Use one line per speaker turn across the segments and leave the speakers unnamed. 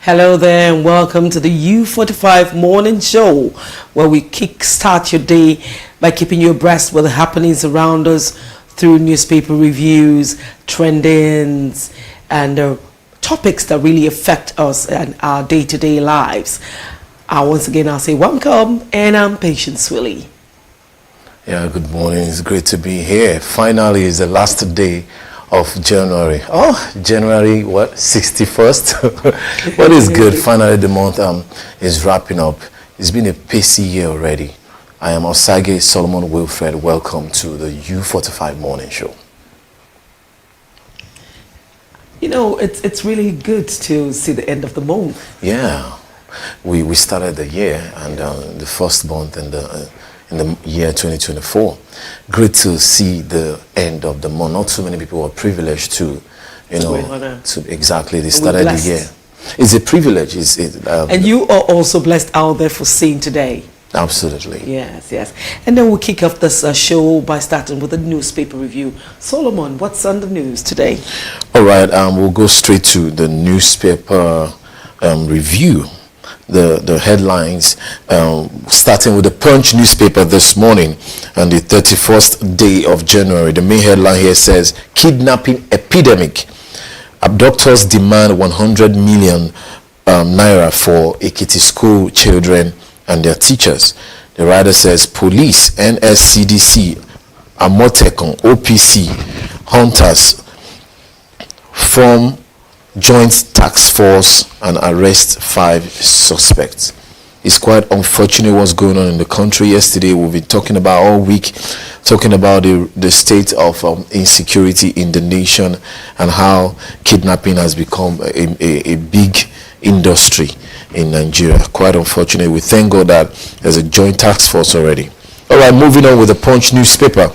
Hello there and welcome to the U45 Morning Show, where we kickstart your day by keeping you abreast with the happenings around us through newspaper reviews, trendings, and topics that really affect us and our day-to-day lives. Once again, I'll say welcome, and I'm Patience Willie.
Yeah, good morning. It's great to be here. Finally, it's the last day of January. Oh, January, what, 61st? What is good? Finally, the month is wrapping up. It's been a pacey year already. I am Osage Solomon Wilfred. Welcome to the U45 Morning Show.
You know, it's really good to see the end of the month.
Yeah, we started the year and the first month in the year 2024. Great to see the end of the month. Not so many people are privileged to, exactly. They started the year. It's a privilege.
And you are also blessed out there for seeing today.
Absolutely.
Yes. And then we'll kick off this show by starting with a newspaper review. Solomon, what's on the news today?
All right, we'll go straight to the newspaper review. The headlines, starting with the Punch newspaper this morning on the 31st day of January. The main headline here says, kidnapping epidemic. Abductors demand 100 million naira for Ekiti school children and their teachers. The writer says, police, NSCDC, Amotekun, OPC, hunters form joint task force and arrest 5 suspects. It's quite unfortunate what's going on in the country. Yesterday we've been talking about all week, talking about the state of insecurity in the nation and how kidnapping has become a big industry in Nigeria. Quite unfortunate. We thank God that there's a joint task force already. All right, moving on with the Punch newspaper.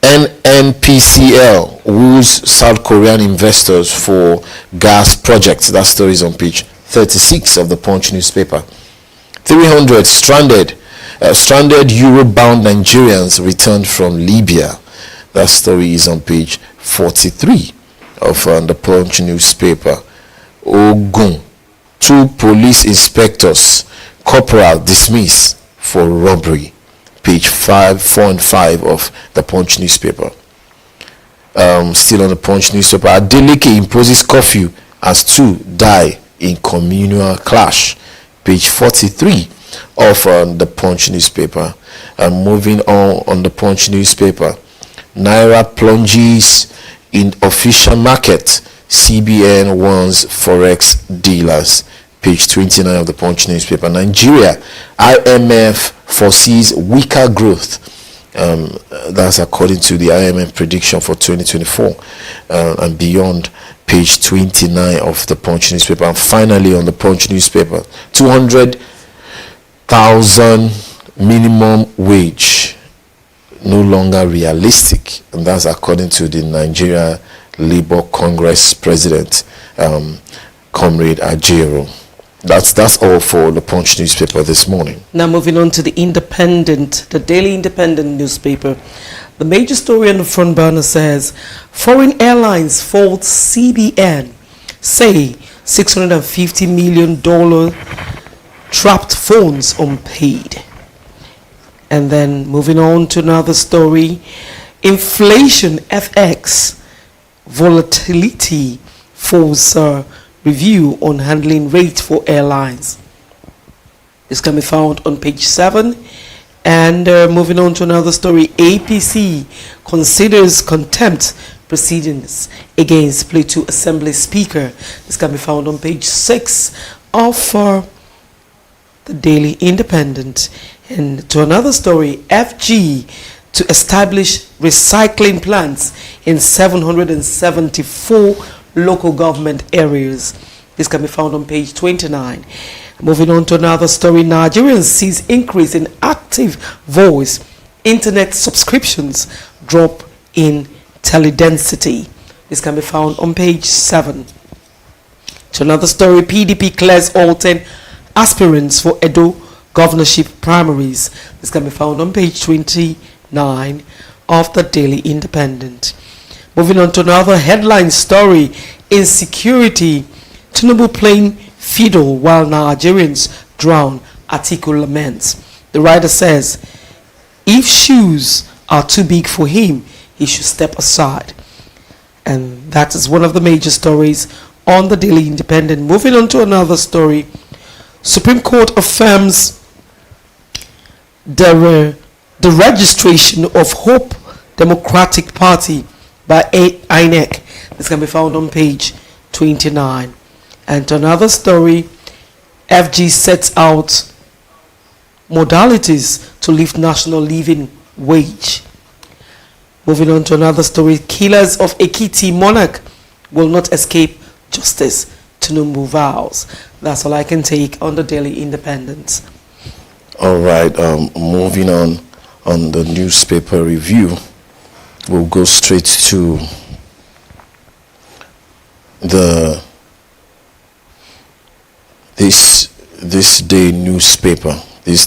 NNPCL woos South Korean investors for gas projects. That story is on page 36 of the Punch newspaper. 300 stranded Euro-bound Nigerians returned from Libya. That story is on page 43 of the Punch newspaper. Ogun, 2 police inspectors, corporal dismissed for robbery. Page 5, 4 and 5 of the Punch newspaper. Still on the Punch newspaper, Adeleke imposes curfew as 2 die in communal clash. Page 43 of the Punch newspaper. Moving on the Punch newspaper, Naira plunges in official market. CBN warns forex dealers. Page 29 of the Punch newspaper. Nigeria, IMF foresees weaker growth. That's according to the IMF prediction for 2024 and beyond. Page 29 of the Punch newspaper. And finally on the Punch newspaper, 200,000 minimum wage no longer realistic, and that's according to the Nigeria Labour Congress president, Comrade Ajero. That's all for the Punch newspaper this morning.
Now moving on to the Independent, the Daily Independent newspaper. The major story on the front burner says, foreign airlines fault CBN, say $650 million trapped phones unpaid. And then moving on to another story, inflation FX, volatility falls review on handling rate for airlines. This can be found on page 7. And moving on to another story, APC considers contempt proceedings against Plateau Assembly Speaker. This can be found on page 6 of the Daily Independent. And to another story, FG to establish recycling plants in 774 local government areas. This can be found on page 29. Moving on to another story, Nigerians sees increase in active voice internet subscriptions drop in teledensity. This can be found on page 7. To another story, PDP clears all 10 aspirants for Edo governorship primaries. This can be found on page 29 of the Daily Independent. Moving on to another headline story, insecurity Tinubu playing fiddle while Nigerians drown, Atiku laments. The writer says, if shoes are too big for him, he should step aside. And that is one of the major stories on the Daily Independent. Moving on to another story. Supreme Court affirms the registration of Hope Democratic Party by INEC. This can be found on page 29. And to another story, FG sets out modalities to lift national living wage. Moving on to another story, killers of Ekiti monarch will not escape justice, Tinubu vows. That's all I can take on the Daily Independent.
All right, moving on the newspaper review, we'll go straight to this day newspaper. That's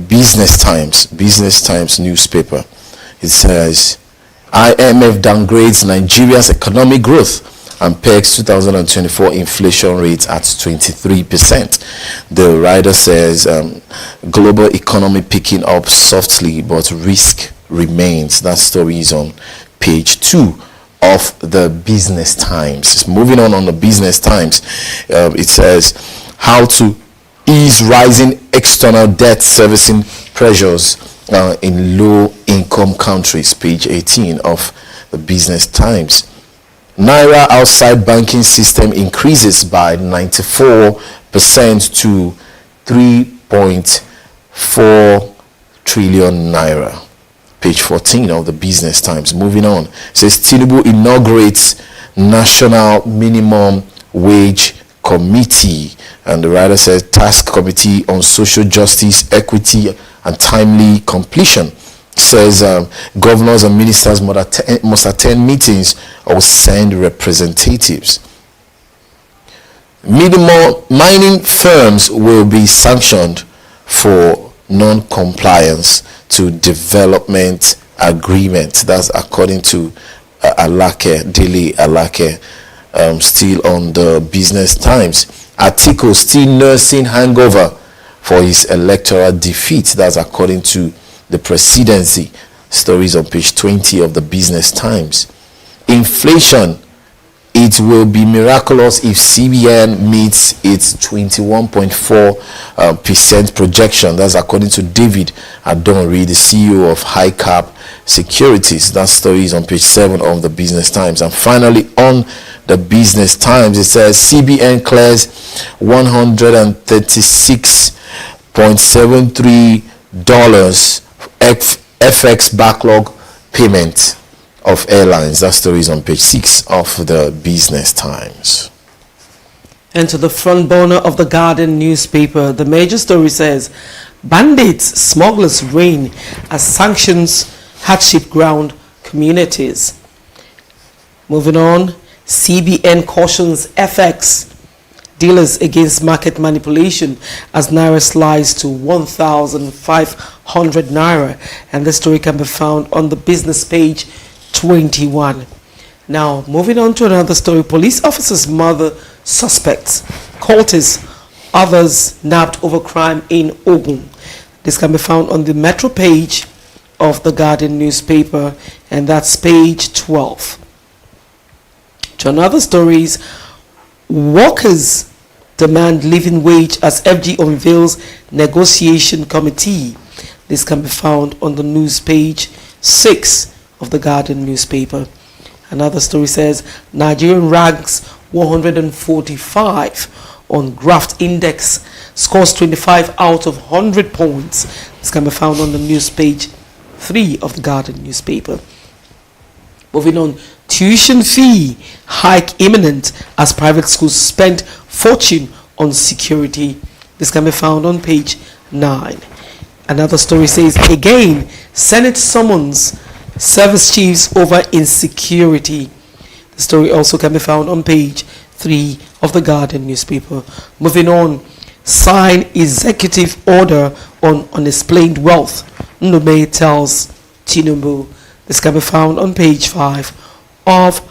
Business Times newspaper. It says IMF downgrades Nigeria's economic growth and pegs 2024 inflation rate at 23%. The writer says global economy picking up softly, but risk remains. That story is on page 2 of the Business Times. Moving on the Business Times, it says how to ease rising external debt servicing pressures in low-income countries, page 18 of the Business Times. Naira outside banking system increases by 94% to 3.4 trillion naira, page 14 of the Business Times. Moving on, it says Tinubu inaugurates National Minimum Wage Committee, and the writer says Task Committee on Social Justice, Equity and Timely Completion. Says governors and ministers must attend meetings or send representatives. Mining firms will be sanctioned for non-compliance to development agreement. That's according to Daily Alake. Still on the Business Times. Atiku still nursing hangover for his electoral defeat. That's according to the presidency. Stories on page 20 of the Business Times. Inflation, it will be miraculous if CBN meets its 21.4% projection. That's according to David Adonri, the CEO of High Cap Securities. That story is on page 7 of the Business Times. And finally, on the Business Times, it says CBN clears $136.73 FX backlog payment of airlines. That story is on page 6 of the Business Times.
And to the front burner of the Guardian newspaper, the major story says bandits, smugglers reign as sanctions hardship ground communities. Moving on, CBN cautions FX dealers against market manipulation as Naira slides to 1,500 Naira. And the story can be found on the business page 21. Now, moving on to another story. Police officers murder suspects. Cultists, others nabbed over crime in Ogun. This can be found on the Metro page of the Guardian newspaper, and that's page 12. To another stories, workers demand living wage as FG unveils negotiation committee. This can be found on the news page 6 of the Guardian newspaper. Another story says Nigerian ranks 145 on Graft Index, scores 25 out of 100 points. This can be found on the news page 3 of the Guardian newspaper. Moving on, tuition fee hike imminent as private schools spend fortune on security. This can be found on page 9. Another story says again, Senate summons service chiefs over insecurity. The story also can be found on page 3 of the Guardian newspaper. Moving on, sign executive order on unexplained wealth, Ndume tells Tinubu. This can be found on page 5 of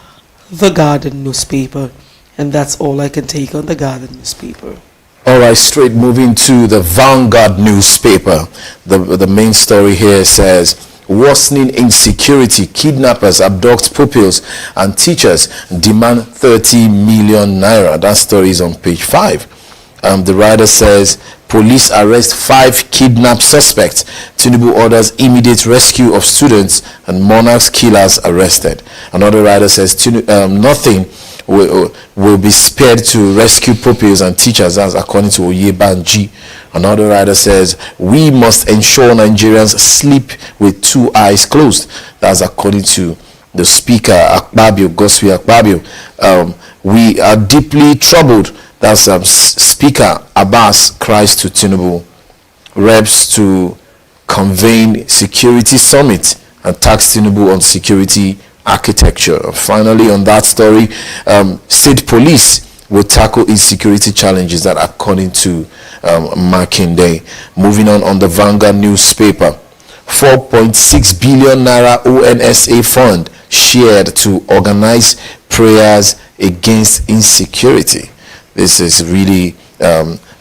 the Guardian newspaper. And that's all I can take on the Guardian newspaper.
All right, straight moving to the Vanguard newspaper. The main story here says, worsening insecurity, kidnappers abduct pupils and teachers demand 30 million naira. That story is on page 5. The writer says, police arrest 5 kidnapped suspects. Tinubu orders immediate rescue of students and monarchs killers arrested. Another writer says, nothing will be spared to rescue pupils and teachers, as according to Oyebanji. Another writer says, we must ensure Nigerians sleep with 2 eyes closed. That's according to the speaker, Akpabio, Godswill Akpabio. We are deeply troubled. That's Speaker Abbas cries to Tinubu. Reps to convene security summit and tax Tinubu on security architecture. Finally, on that story, state police will tackle insecurity challenges, that according to Makinde. Moving on the Vanguard newspaper, 4.6 billion naira ONSA fund shared to organize prayers against insecurity. This is really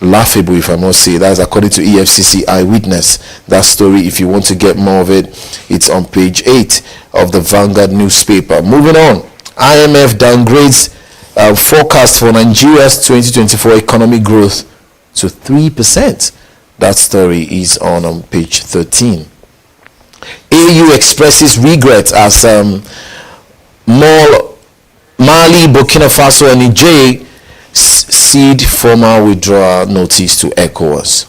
laughable, if I must say. That's according to EFCC Eyewitness. That story, if you want to get more of it, it's on page 8 of the Vanguard newspaper. Moving on, IMF downgrades forecast for Nigeria's 2024 economic growth to 3%. That story is on page 13. AU expresses regret as Mali, Burkina Faso and Niger cede formal withdrawal notice to ECOWAS.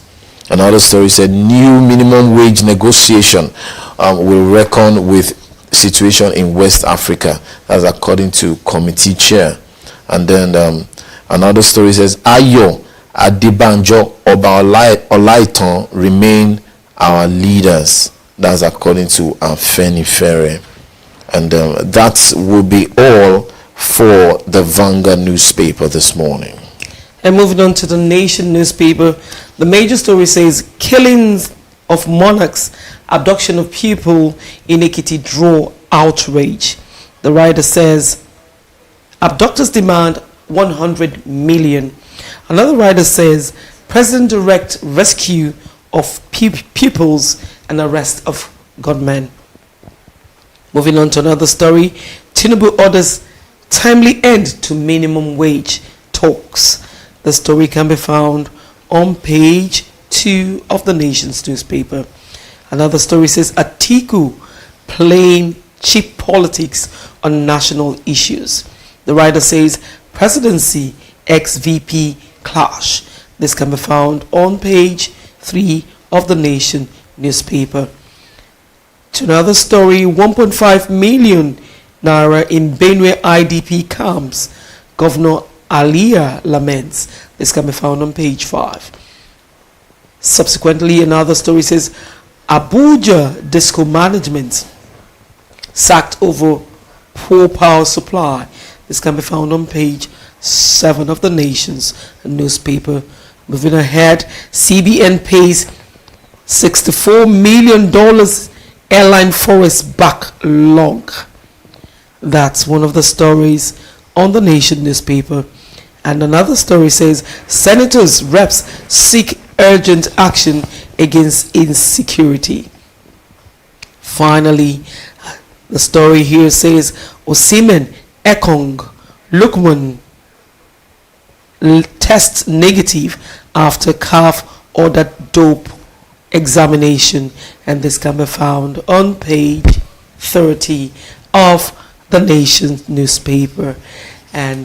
Another story said new minimum wage negotiation will reckon with situation in West Africa. That's according to committee chair. And then another story says Ayo Adebanjo Oba Olaitan remain our leaders. That's according to Afenifere. And that will be all for the Vanguard newspaper this morning.
And moving on to the Nation newspaper, the major story says killings of monarchs, abduction of people in Ekiti draw outrage. The writer says abductors demand 100 million. Another writer says president direct rescue of pupils and arrest of gunmen. Moving on to another story, Tinubu orders timely end to minimum wage talks. The story can be found on page 2 of the Nation's newspaper. Another story says Atiku playing cheap politics on national issues. The writer says presidency ex-VP clash. This can be found on page 3 of the Nation newspaper. To another story, 1.5 million naira in Benue IDP camps. Governor Alia laments. This can be found on page 5. Subsequently, another story says Abuja Disco Management sacked over poor power supply. This can be found on page 7 of the Nation's newspaper. Moving ahead, CBN pays $64 million airline forest backlog. That's one of the stories on the Nation newspaper. And another story says senators, reps seek urgent action against insecurity. Finally, the story here says Osimhen, Ekong, Lukman test negative after CAF ordered dope examination, and this can be found on page 30 of the Nation newspaper. And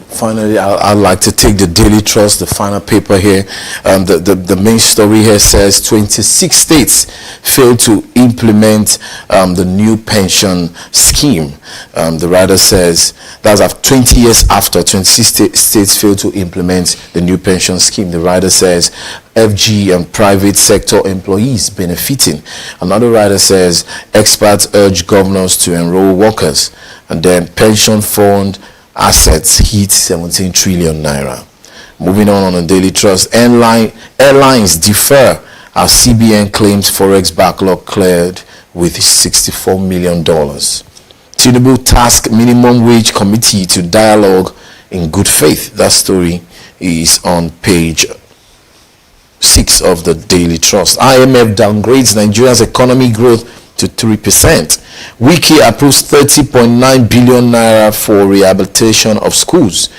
finally, I'd like to take the Daily Trust, the final paper here. The main story here says 26 states failed to implement the new pension scheme. The writer says that's 20 years after 26 states failed to implement the new pension scheme. The writer says FG and private sector employees benefiting. Another writer says experts urge governors to enroll workers. And then pension fund assets hit 17 trillion naira. Moving on the Daily Trust, airlines defer as CBN claims forex backlog cleared with $64 million. Tinubu task minimum wage committee to dialogue in good faith. That story is on page 6 of the Daily Trust. IMF downgrades Nigeria's economy growth to 3%. Wiki approves 30.9 billion naira for rehabilitation of schools.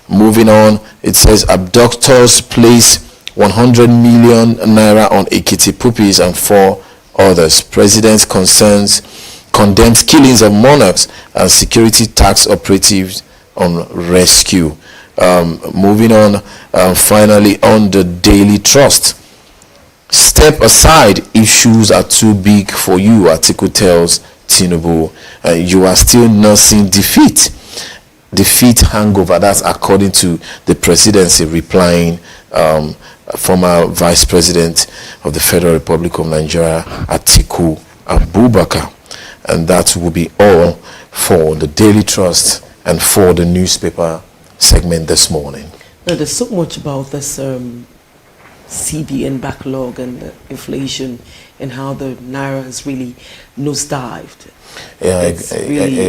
Moving on, it says abductors place 100 million naira on Ekiti puppies and 4 others. President's condemns killings of monarchs and security tax operatives on rescue. Moving on, finally on the Daily Trust. Step aside if shoes are too big for you, Atiku tells Tinubu. You are still nursing defeat hangover. That's according to the presidency, replying former Vice President of the Federal Republic of Nigeria, Atiku Abubakar. And that will be all for the Daily Trust and for the newspaper segment this morning.
Now, there's so much about this CBN backlog and the inflation and how the Naira has really nosedived.
Yeah,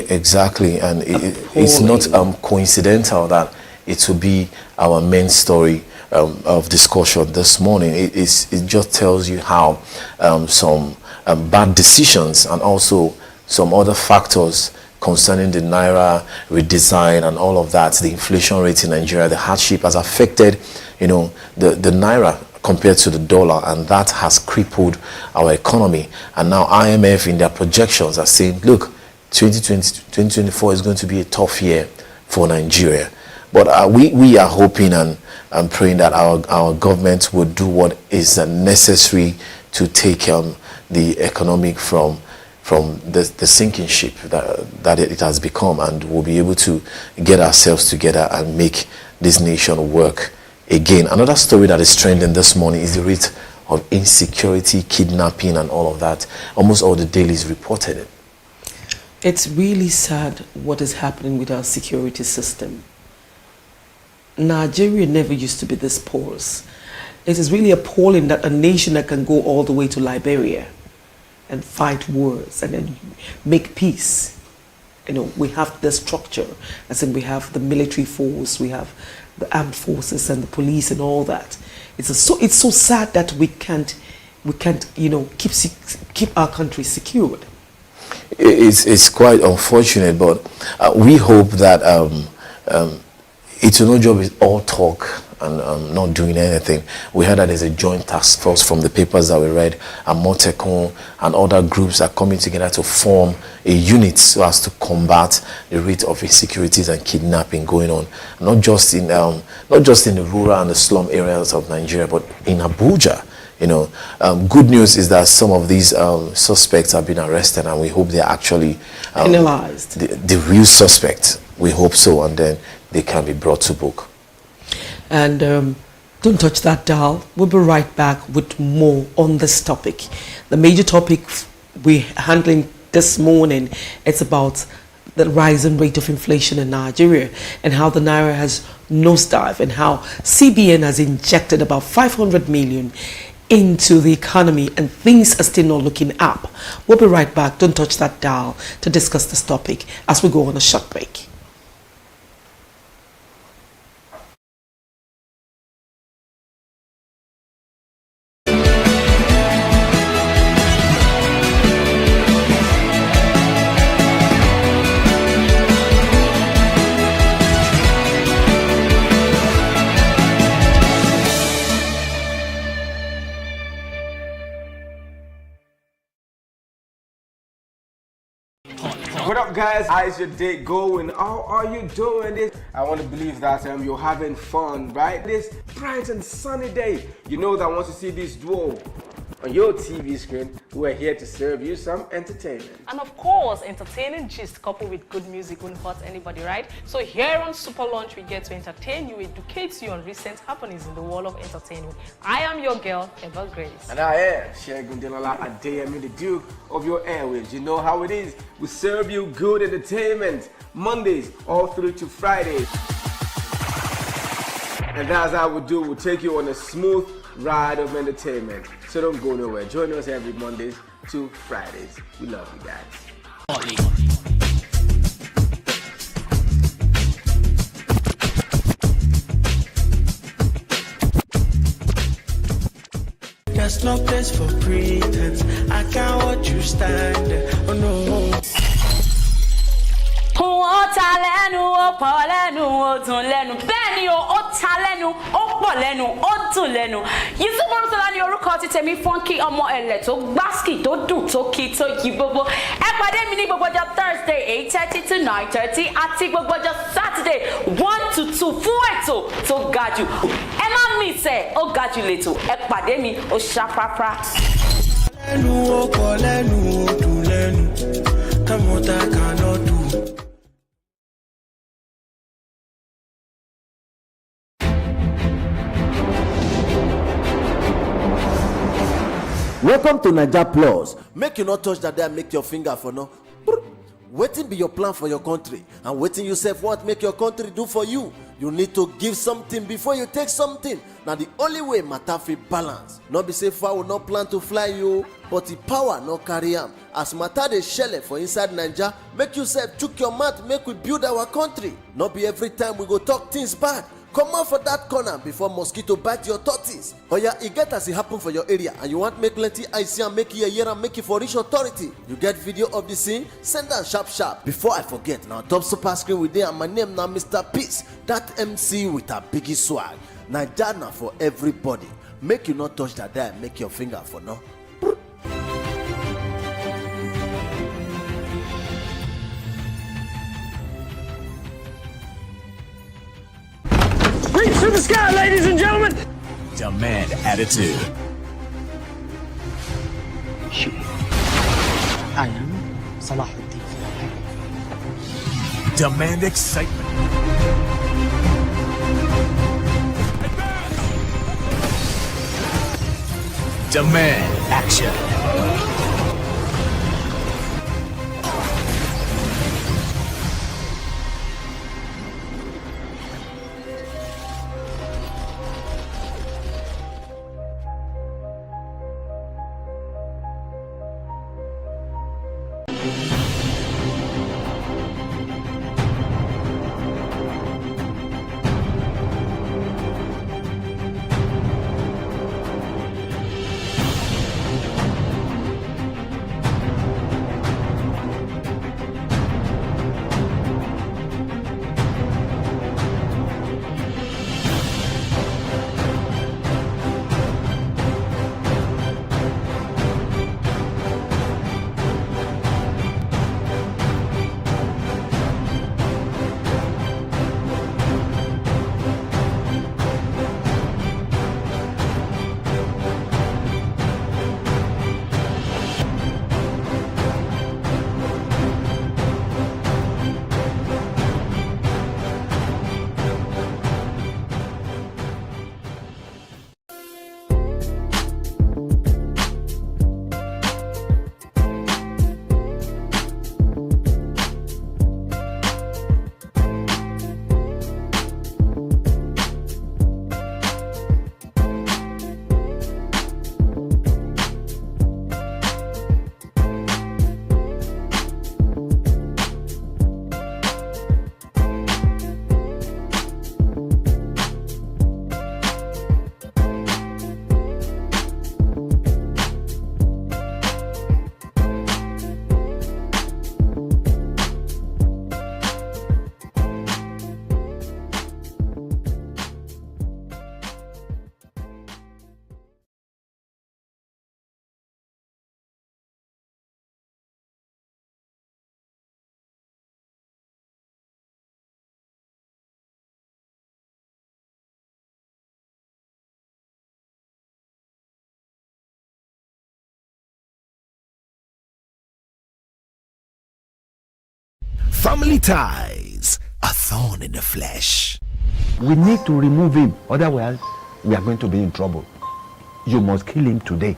exactly. And it's not coincidental that it will be our main story of discussion this morning. It just tells you how some bad decisions and also some other factors concerning the Naira redesign and all of that, the inflation rate in Nigeria, the hardship has affected, the Naira compared to the dollar, and that has crippled our economy. And now IMF in their projections are saying, look, 2024 is going to be a tough year for Nigeria. But we are hoping and praying that our government will do what is necessary to take the economic from the sinking ship that it has become, and we'll be able to get ourselves together and make this nation work again. Another story that is trending this morning is the rate of insecurity, kidnapping, and all of that. Almost all the dailies reported it.
It's really sad what is happening with our security system. Nigeria never used to be this porous. It is really appalling that a nation that can go all the way to Liberia and fight wars and then make peace. We have the structure, as in we have the military force, we have the armed forces and the police and all that. It's so sad that we can't keep our country secured.
It's quite unfortunate, but we hope that Itono job is all talk and not doing anything. We heard that there's a joint task force from the papers that we read, and Motekon and other groups are coming together to form a unit so as to combat the rate of insecurities and kidnapping going on, not just in the rural and the slum areas of Nigeria, but in Abuja. Good news is that some of these suspects have been arrested, and we hope they are actually
penalized.
The real suspect. We hope so, and then they can be brought to book.
And don't touch that dial. We'll be right back with more on this topic. The major topic we're handling this morning, it's about the rising rate of inflation in Nigeria and how the Naira has nosedived and how CBN has injected about 500 million into the economy and things are still not looking up. We'll be right back. Don't touch that dial to discuss this topic as we go on a short break.
What up, guys? How's your day going? How are you doing this? I want to believe that you're having fun, right? This bright and sunny day. You know that once you see this duo on your TV screen, we're here to serve you some entertainment.
And of course, entertaining gist coupled with good music won't hurt anybody, right? So here on Super Lunch, we get to entertain you, educate you on recent happenings in the world of entertainment. I am your girl, Eva Grace.
And I am Shegun Delala Adeyemi, the Duke of your airwaves. You know how it is. We serve you good entertainment Mondays all through to Fridays. And that's how we do. We'll take you on a smooth ride of entertainment. So don't go nowhere. Join us every Mondays to Fridays. We love you guys.
There's no place for pretense. I can't watch you stand there. Oh no.
Ó ta lẹ́nu, ó pọ̀ lẹ́nu, ó dùn lẹ́nu. Bẹ́ẹ̀ ni o, ó ta lẹ́nu, ó pọ̀ lẹ́nu, ó dùn lẹ́nu. Yusuf Mọ́rúnsọ́lá ni orúkọ ti tèmi Funky ọmọ ẹ̀lẹ̀ tó gbásìkì tó dùn tó kí tó yí gbogbo. Ẹ pàdé mi ní gbogbo ọjọ́ Thursday 8:30 to 9:30 àti gbogbo ọjọ́ Saturday 1 to 2 fún ètò tó ga jù. Ẹ má miss ẹ̀, ó ga jù lẹ́tò. Ẹ pàdé mi, ó ṣàprápra.
Lẹ́nu ó pọ̀ lẹ́nu ó dùn lẹ́nu. Come what I cannot do.
Welcome to Naija Plus. Make you not touch that there and make your finger for no. Wetin be your plan for your country and wetin you sef want make your country do for you. You need to give something before you take something. Na the only way matter fit balance. No be say fowl no plan to fly you, but the power no carry am. As matter dey shele for inside Naija, make you sef chook your mouth make we build our country. No be every time we go talk things bad. Come out for that corner before mosquito bite your tortoise. Oya, e get as e happen for your area and you want make plenty eyes see am make you hear am make you for reach authority. You get video of the scene? Send am sharp sharp. Before I forget, now top super screen with there and my name now Mr. Peace. That MC with a biggie swag. Naija na for everybody. Make you not touch that there and make your finger for no.
Reach to the sky, ladies and gentlemen!
Demand attitude.
I am Salahuddin.
Demand excitement. Demand action. Family ties, a thorn in the flesh.
We need to remove him, otherwise we are going to be in trouble. You must kill him today,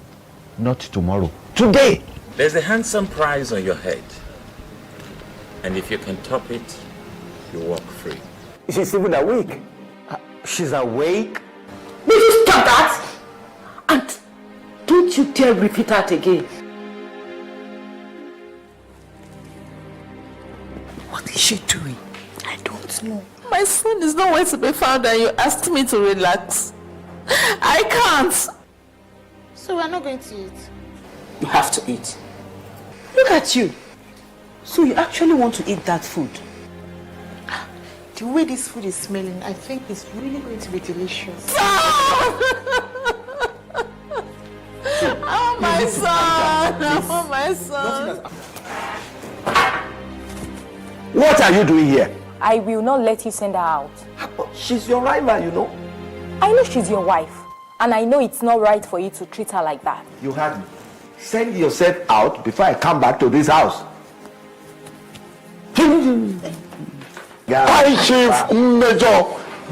not tomorrow. Today!
There's a handsome prize on your head. And if you can top it, you walk free.
She's even awake. She's awake?
Will you stop that? And don't you dare repeat that again.
What is she doing?
I don't know.
My son is nowhere to be found and you asked me to relax. I can't. So we're not going to eat.
You have to eat. Look at you. So you actually want to eat that food?
The way this food is smelling, I think it's really going to be delicious. Oh my son! Oh my son!
What are you doing here?
I will not let you send her out.
She's your rival, you know.
I know she's your wife, and I know it's not right for you to treat her like that.
You heard me. Send yourself out before I come back to this house.
High Chief Major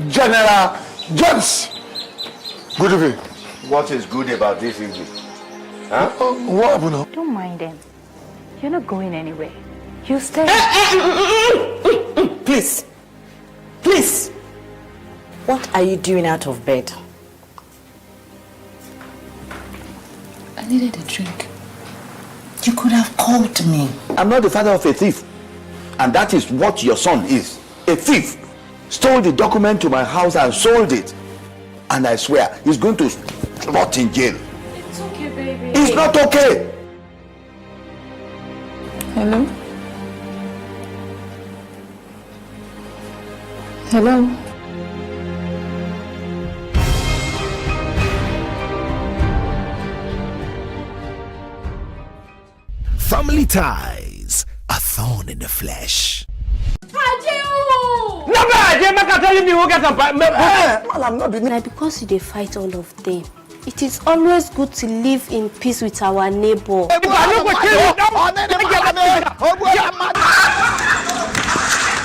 General Jones. Good evening.
What is good about this evening? Huh?
What happened now?
Don't mind them. You're not going anywhere. You stay.
Please. Please. What are you doing out of bed?
I needed a drink. You could have called me.
I'm not the father of a thief. And that is what your son is. A thief. Stole the document to my house and sold it. And I swear, he's going to rot in jail.
It's okay, baby.
It's not okay.
Hello? Hello?
Family ties, a thorn in the flesh.
Na because you dey fight all of them. It is always good to live in peace with our neighbor.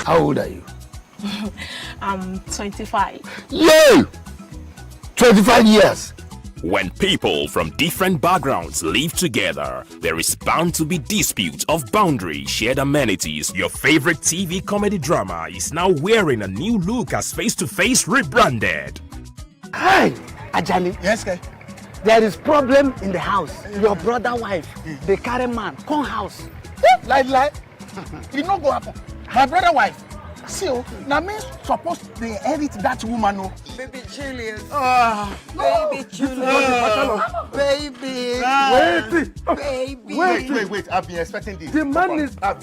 How old are you?
I'm 25.
Yay! 25 years.
When people from different backgrounds live together, there is bound to be dispute of boundary, shared amenities. Your favorite TV comedy drama is now wearing a new look as Face to Face rebranded.
Hi, Ajani. Yes, guy. There is problem in the house. Your brother wife, the carry man, come house.
Lie. You no go happen. My brother wife. See, now me supposed to inherit that woman. Oh.
Baby Julius.
Baby
Julius. Baby.
Wait. I've been expecting this. I've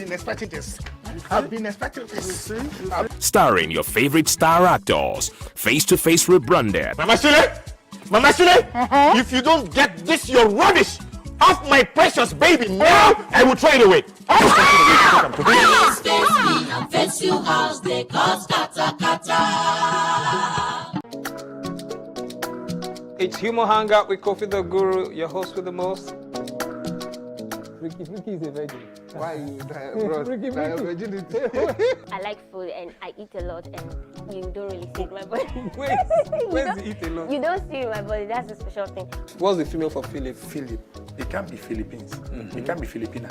been expecting this.
Starring your favorite star actors, Face to Face rebranded.
Mama Sule, if you don't get this, your rubbish off my precious baby now, I will throw it away.
It's Humor Hangout with Kofi the Guru, your host with the most. Ricky is a virgin. Why are you bro? Ricky.
I like food and I eat a lot, and you don't really see my body.
Where's the eat a lot?
You don't see my body, that's a special thing.
What's the female for Philip?
Philip. It can't be Philippines. It can't be Filipina.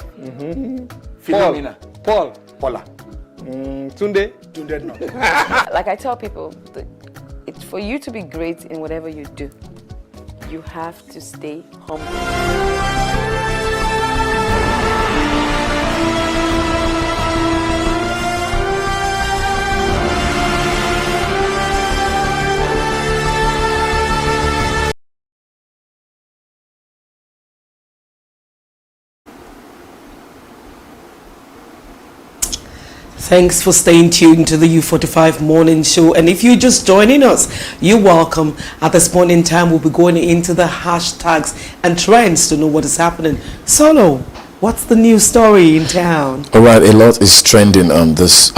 Philomena. Paul.
Paula.
Tunde.
Tunde, no.
Like I tell people, it's for you to be great in whatever you do, you have to stay humble.
Thanks for staying tuned to the U45 morning show. And if you're just joining us, you're welcome. At this point in time, we'll be going into the hashtags and trends to know what is happening. Solo, what's the new story in town?
All right, a lot is trending on this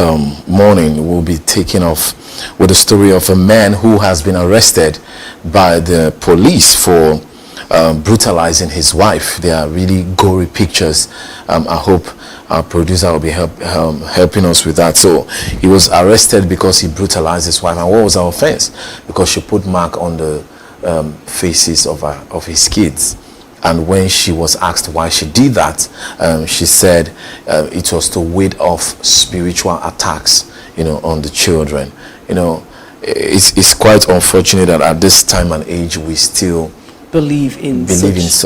morning. We'll be taking off with the story of a man who has been arrested by the police for brutalizing his wife. They are really gory pictures. I hope our producer will be helping us with that. So he was arrested because he brutalized his wife. And what was her offense? Because she put mark on the faces of his kids. And when she was asked why she did that, she said it was to ward off spiritual attacks, on the children. It's quite unfortunate that at this time and age we still
believe in traditions.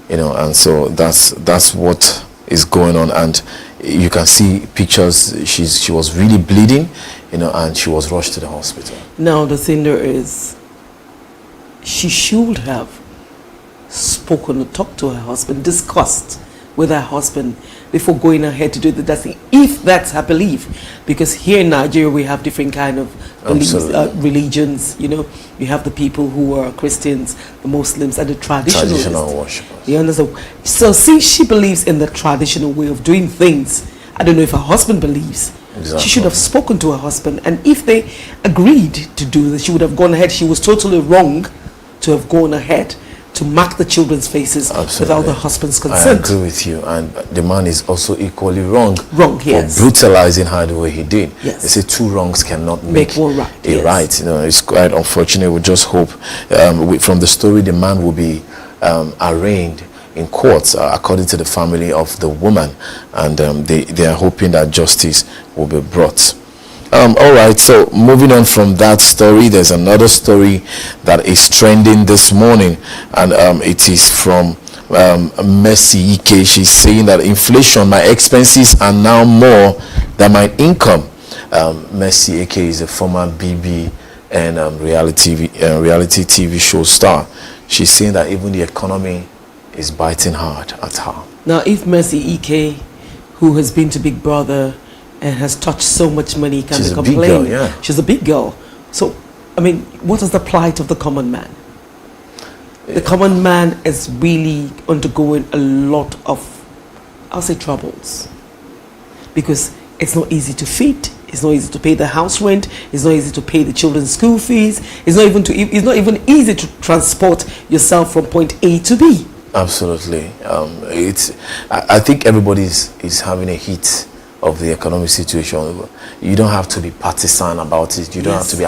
And so that's what is going on. And you can see pictures. She was really bleeding, and she was rushed to the hospital.
Now the thing there is, she should have spoken or talked to her husband, discussed with her husband before going ahead to do the dancing, if that's her belief. Because here in Nigeria we have different kind of beliefs, religions. You know, you have the people who are Christians, the Muslims, and the traditional worshippers. You understand? So since she believes in the traditional way of doing things, I don't know if her husband believes.
Exactly.
She should have spoken to her husband, and if they agreed to do this, she would have gone ahead. She was totally wrong to have gone ahead to mark the children's faces without the husband's consent.
I agree with you, and the man is also equally wrong
yes.
for brutalizing her the way he did.
Yes.
They say two wrongs cannot make
one right.
a right. You know, it's quite unfortunate. We just hope from the story the man will be arraigned in courts according to the family of the woman, and they are hoping that justice will be brought. All right, so moving on from that story, there's another story that is trending this morning, and it is from Mercy Ike. She's saying that inflation, my expenses are now more than my income. Mercy Ike is a former BB and reality TV show star. She's saying that even the economy is biting hard at her.
Now, if Mercy Ike, who has been to Big Brother and has touched so much money, can
She's a
complain?
big girl, yeah.
She's a big girl. So, I mean, what is the plight of the common man? The common man is really undergoing a lot of, I'll say, troubles, because it's not easy to feed. It's not easy to pay the house rent. It's not easy to pay the children's school fees. It's not even easy to transport yourself from point A to B.
Absolutely. I think everybody is having a hit of the economic situation. You don't have to be partisan about it. You don't have to be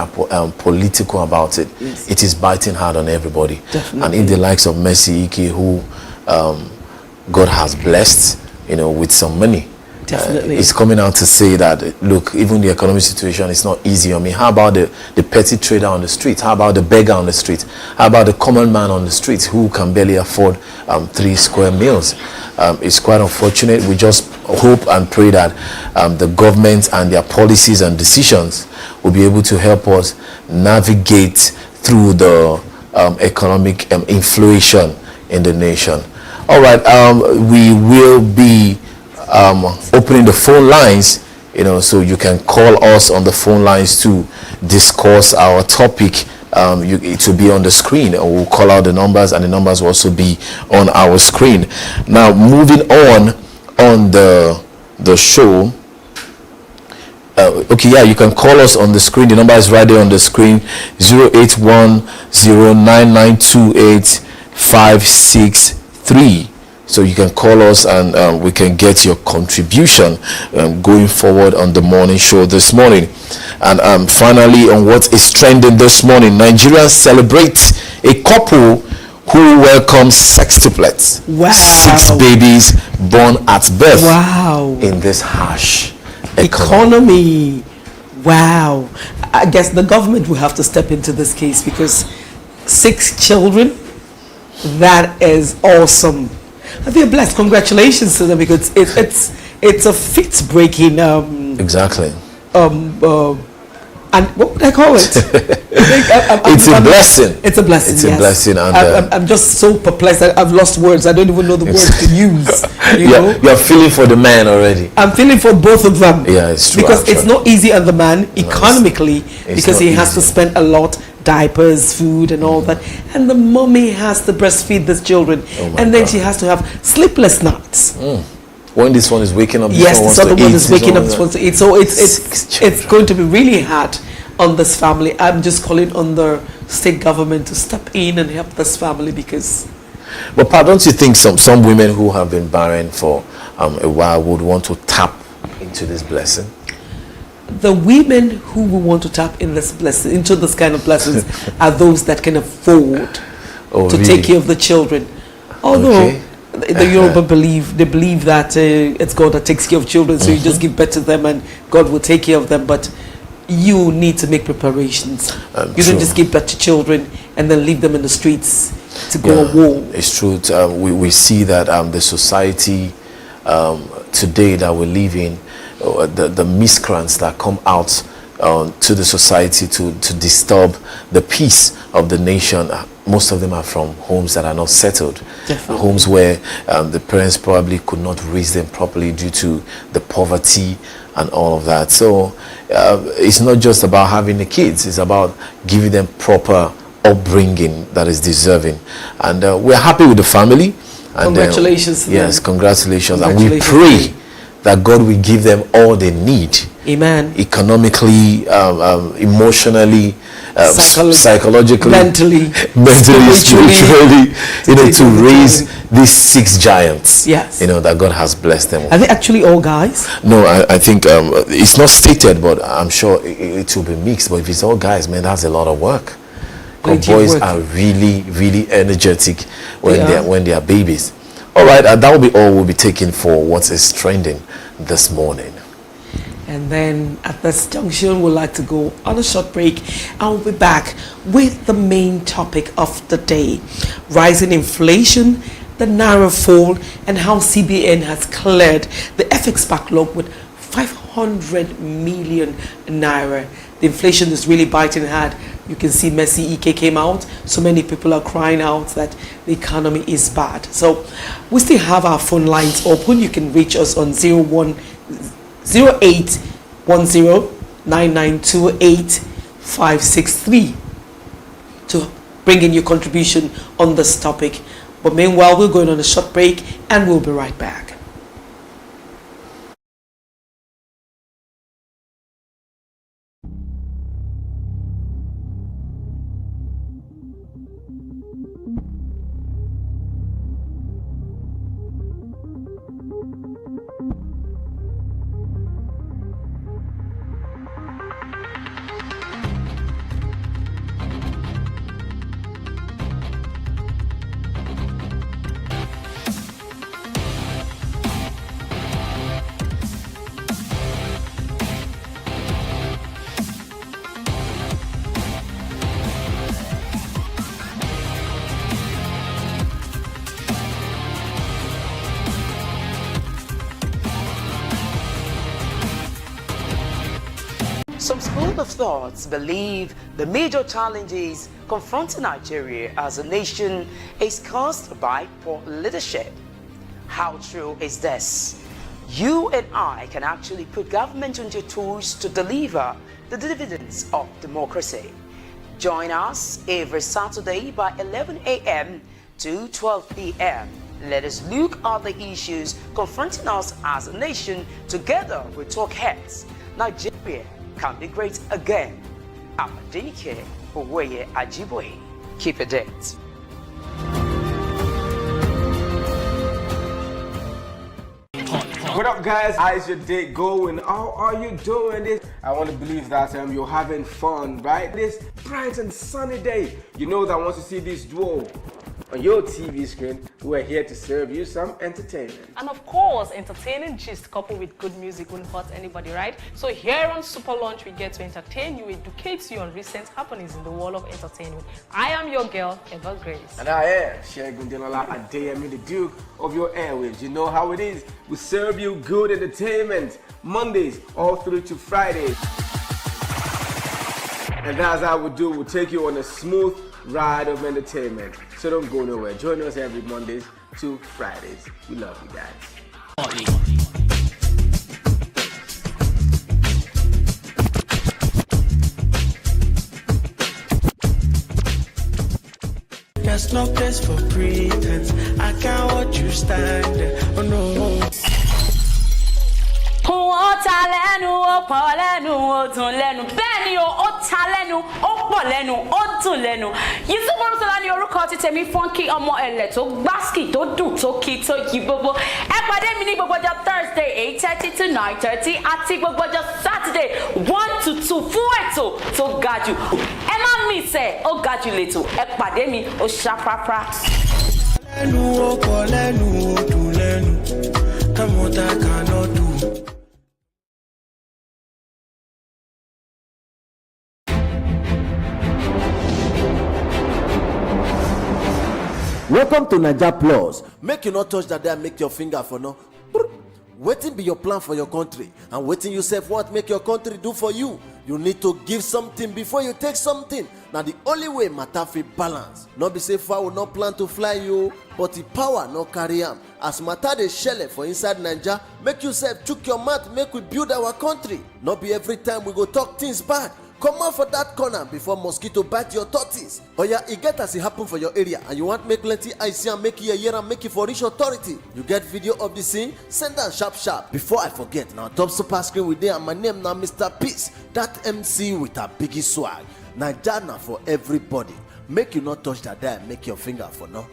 political about it.
Yes.
It is biting hard on everybody.
Definitely.
And in the likes of Mercy Ike, who God has blessed, you know, with some money,
Definitely.
It's coming out to say that, look, even the economic situation is not easy. I mean, how about the petty trader on the street? How about the beggar on the street? How about the common man on the street who can barely afford 3 square meals? It's quite unfortunate. We just hope and pray that the government and their policies and decisions will be able to help us navigate through the economic inflation in the nation. All right, we will be opening the phone lines, you know, so you can call us on the phone lines to discuss our topic. It will be on the screen, or we'll call out the numbers, and the numbers will also be on our screen. Now, moving on the show. Okay, yeah, you can call us on the screen. The number is right there on the screen: 08109928563. So you can call us, and we can get your contribution going forward on the morning show this morning. And finally, on what is trending this morning, Nigerians celebrate a couple who welcomes sextuplets.
Wow.
6 babies born at birth.
Wow.
In this harsh
economy. Wow. I guess the government will have to step into this case, because 6 children, that is awesome. I feel blessed. Congratulations to them, because it's a fit-breaking
exactly.
And what would I call it?
It's a blessing.
It's a blessing.
It's
yes.
a blessing, and
I'm just so perplexed. I've lost words. I don't even know the words to use.
You're feeling for the man already.
I'm feeling for both of them.
Yeah, it's true.
Because it's not easy on the man economically,
it's
because he has
easy.
to spend a lot, diapers, food, and all that, and the mommy has to breastfeed these children, and then she has to have sleepless nights.
When this one is waking up,
this other one is waking up, this one to eat. So it's going to be really hard on this family. I'm just calling on the state government to step in and help this family, because.
But Pa, don't you think some women who have been barren for a while would want to tap into this blessing?
The women who will want to tap in this blessing, into this kind of blessings, are those that can afford to take care of the children. Although the Yoruba believe that it's God that takes care of children, so you just give birth to them and God will take care of them. But you need to make preparations. You don't just give birth to children and then leave them in the streets to go a war.
It's true. We see that the society today that we live in, the miscreants that come out to the society to disturb the peace of the nation. Most of them are from homes that are not settled. Homes where the parents probably could not raise them properly due to the poverty and all of that. So it's not just about having the kids, it's about giving them proper upbringing that is deserving. And we're happy with the family. And,
congratulations to
yes,
them.
Congratulations. And we pray that God will give them all they need.
Amen.
Economically, emotionally, psychologically,
mentally,
spiritually, to raise these 6 giants.
Yes.
That God has blessed them with.
Are they actually all guys?
No, I think it's not stated, but I'm sure it will be mixed. But if it's all guys, man, that's a lot of work. Boys are really, really energetic when they are babies. All right, that will be all we'll be taking for what is trending this morning.
And then at this junction, we'd like to go on a short break. I'll be back with the main topic of the day: rising inflation, the Naira fall, and how CBN has cleared the FX backlog with 500 million Naira. The inflation is really biting hard. You can see Messi EK came out. So many people are crying out that the economy is bad. So we still have our phone lines open. You can reach us on 0810-992-8563 to bring in your contribution on this topic. But meanwhile, we're going on a short break and we'll be right back.
Some school of thoughts believe the major challenges confronting Nigeria as a nation is caused by poor leadership. How true is this? You and I can actually put government into tools to deliver the dividends of democracy. Join us every Saturday by 11 a.m. to 12 p.m. Let us look at the issues confronting us as a nation together with talk heads. Nigeria can be great again. I'm Adenike Oweye Ajiboye. Keep it date.
What up, guys? How's your day going? How are you doing this? I want to believe that you're having fun, right? This bright and sunny day. You know that once you see this duo on your TV screen, we're here to serve you some entertainment.
And of course, entertaining gist coupled with good music won't hurt anybody, right? So here on Super Lunch, we get to entertain you, educate you on recent happenings in the world of entertainment. I am your girl, Eva Grace.
And I am Shegun Delola Adeyemi, the Duke of your airwaves. You know how it is. We serve you good entertainment Mondays all through to Fridays. And that's how we do. We'll take you on a smooth ride of entertainment. So don't go nowhere. Join us every Mondays to Fridays. We love you guys.
There's no place for pretense. I can't watch you stand there. Oh no.
Ó ta lẹ́nu, ó pọ̀ lẹ́nu, ó dùn lẹ́nu. Bẹ́ẹ̀ ni ó ta lẹ́nu, ó pọ̀ lẹ́nu, ó dùn lẹ́nu. Yusuf Olúṣọlá ní orúkọ ti tèmi Funky ọmọ ẹ̀lẹ̀ tó gbásìkì tó dùn tó kí tó yí gbogbo. Ẹ pàdé mi ní gbogbo ọjọ́ Thursday 8:30 to 9:30 àti gbogbo ọjọ́ Saturday 1 to 2 fún ètò tó ga jù. Ẹ má miss ẹ̀, ó ga jù lẹ́tò. Ẹ pàdé mi, ó ṣàprápra.
Lẹ́nu ó pọ̀ lẹ́nu ó dùn lẹ́nu. Come what I cannot do.
Welcome to Naija Plus. Make you not touch that there, make your finger for no. Waiting be your plan for your country, and waiting yourself what make your country do for you. You need to give something before you take something. Now the only way matter fit balance. Not be say fowl no plan to fly you, but the power no carry am. As matter dey shele for inside Naija, make yourself chook your mouth, make we build our country. Not be every time we go talk things bad. Come out for that corner before mosquito bite your tortoise. Oh yeah, it get as it happen for your area and you want make plenty eye see and make you hear and make it for reach authority. You get video of the scene, send am sharp. Before I forget, now top super screen with there and my name now Mr. Peace. That MC with a biggie swag. Naija na for everybody. Make you not touch that there, make your finger for no.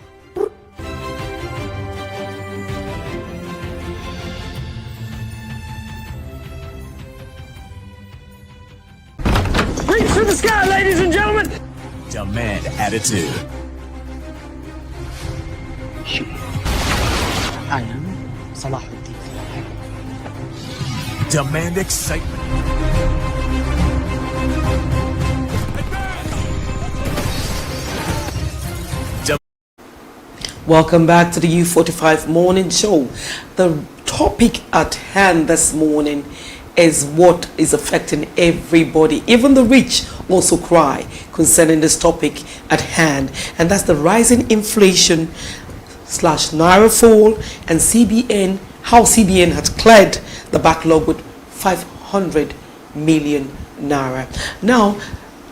Reach to the sky, ladies and gentlemen!
Demand attitude.
I am Salahuddin.
Demand excitement.
Welcome back to the U45 Morning Show. The topic at hand this morning is what is affecting everybody. Even the rich also cry concerning this topic at hand. And that's the rising inflation / Naira fall and CBN, how CBN has cleared the backlog with 500 million Naira. Now,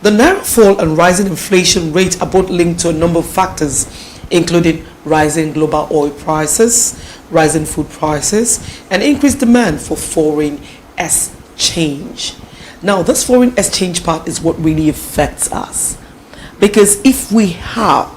the Naira fall and rising inflation rate are both linked to a number of factors, including rising global oil prices, rising food prices, and increased demand for foreign exchange. Now, this foreign exchange part is what really affects us, because if we have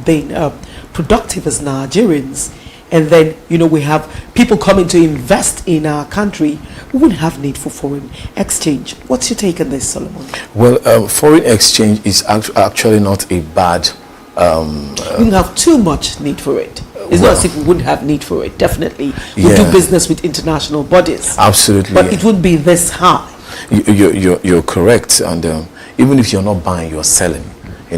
been productive as Nigerians, and then we have people coming to invest in our country, we wouldn't have need for foreign exchange. What's your take on this, Solomon?
Well, foreign exchange is actually not a bad.
We don't have too much need for it. It's not as if we wouldn't have need for it. Definitely, we do business with international bodies.
Absolutely,
but it wouldn't be this high.
You're correct, and even if you're not buying, you're selling.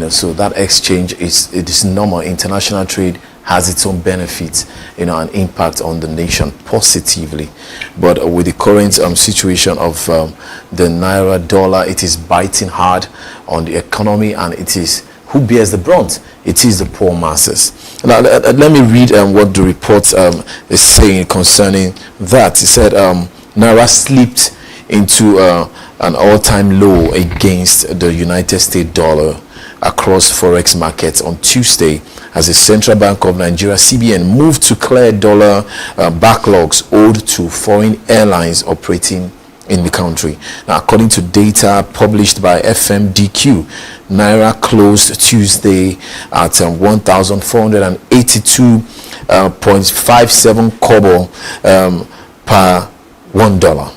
So that exchange is normal. International trade has its own benefits, and impact on the nation positively. But with the current situation of the Naira dollar, it is biting hard on the economy, and it is who bears the brunt? It is the poor masses. Now, let me read what the report is saying concerning that. It said Naira slipped into an all-time low against the United States dollar across forex markets on Tuesday, as the Central Bank of Nigeria, CBN, moved to clear dollar backlogs owed to foreign airlines operating in the country. Now, according to data published by FMDQ, Naira closed Tuesday at 1,482.57 kobo per $1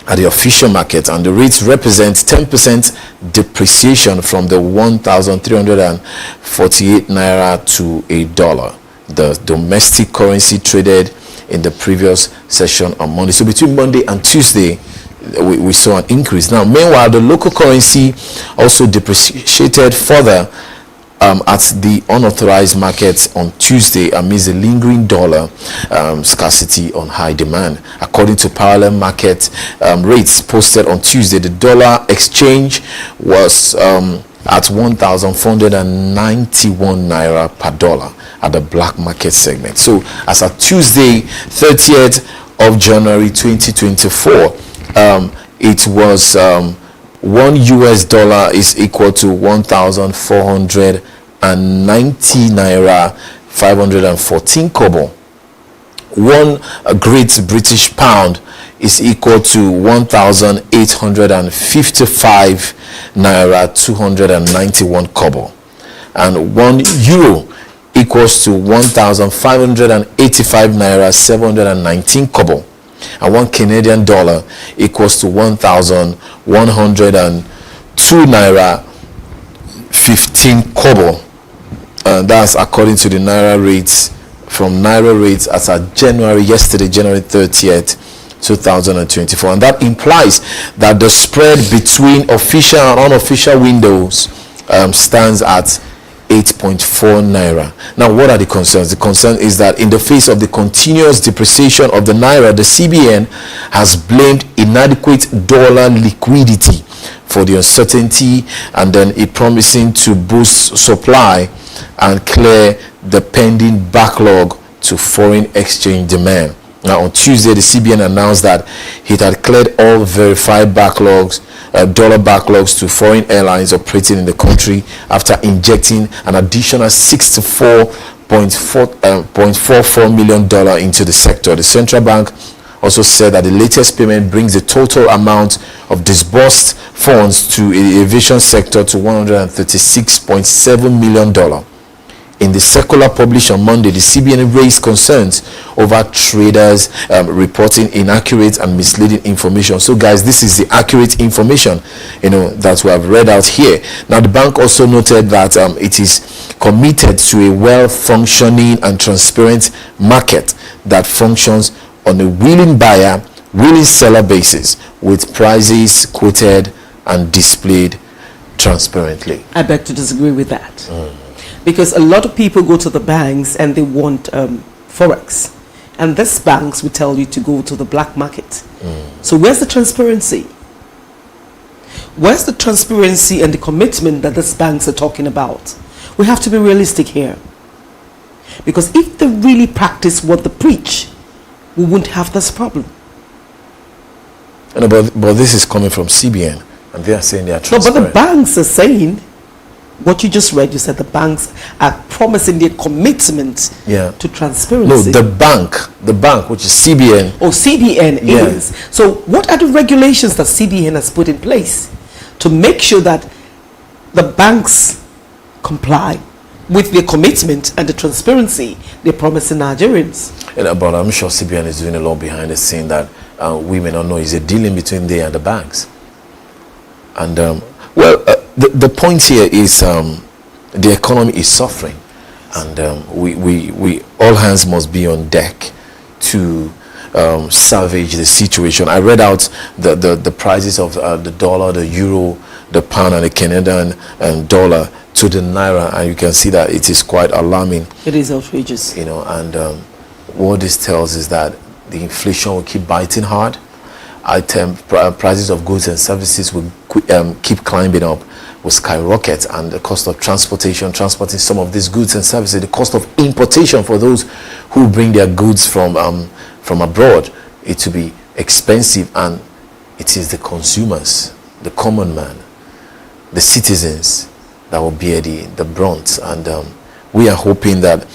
at the official market, and the rates represent 10% depreciation from the 1,348 Naira to $1. The domestic currency traded in the previous session on Monday. So between Monday and Tuesday, we saw an increase. Now, meanwhile, the local currency also depreciated further at the unauthorized markets on Tuesday amidst the lingering dollar scarcity on high demand. According to parallel market rates posted on Tuesday, the dollar exchange was at 1,491 Naira per dollar at the black market segment. So as of Tuesday, 30th of January 2024, it was $1 is equal to 1,490 Naira 514 kobo. One Great British pound is equal to 1,855 Naira 291 kobo, and 1 euro equals to 1,585 Naira 719 kobo, and 1 Canadian dollar equals to 1,102 Naira 15 kobo. That's according to the Naira rates from Naira rates as at January 30th, 2024, and that implies that the spread between official and unofficial windows stands at 8.4 naira. Now, what are the concerns? The concern is that in the face of the continuous depreciation of the naira, the CBN has blamed inadequate dollar liquidity for the uncertainty, and then it promising to boost supply and clear the pending backlog to foreign exchange demand. Now, on Tuesday, the CBN announced that it had cleared all verified backlogs, dollar backlogs to foreign airlines operating in the country after injecting an additional $64.44 million into the sector. The central bank also said that the latest payment brings the total amount of disbursed funds to the aviation sector to $136.7 million. In the circular published on Monday, the CBN raised concerns over traders reporting inaccurate and misleading information. So, guys, this is the accurate information, that we have read out here. Now, the bank also noted that it is committed to a well-functioning and transparent market that functions on a willing buyer, willing seller basis, with prices quoted and displayed transparently.
I beg to disagree with that. Because a lot of people go to the banks and they want forex, and these banks will tell you to go to the black market. So where's the transparency? Where's the transparency and the commitment that these banks are talking about? We have to be realistic here, because if they really practice what they preach, we wouldn't have this problem.
But this is coming from CBN, and they are saying they are transparent.
No, but the banks are saying what you just read. You said the banks are promising their commitment to transparency.
No, the bank, which is CBN.
Oh, CBN is. So what are the regulations that CBN has put in place to make sure that the banks comply with their commitment and the transparency they're promising Nigerians?
But I'm sure CBN is doing a lot behind the scene that we may not know. Is a dealing between they and the banks. And the point here is the economy is suffering, and we all hands must be on deck to salvage the situation. I read out the prices of the dollar, the euro, the pound, and the Canadian dollar to the naira, and you can see that it is quite alarming.
It is outrageous.
And what this tells is that the inflation will keep biting hard. Prices of goods and services will keep climbing up, will skyrocket, and the cost of transporting some of these goods and services, the cost of importation for those who bring their goods from abroad, it will be expensive, and it is the consumers, the common man, the citizens that will bear the brunt. And we are hoping that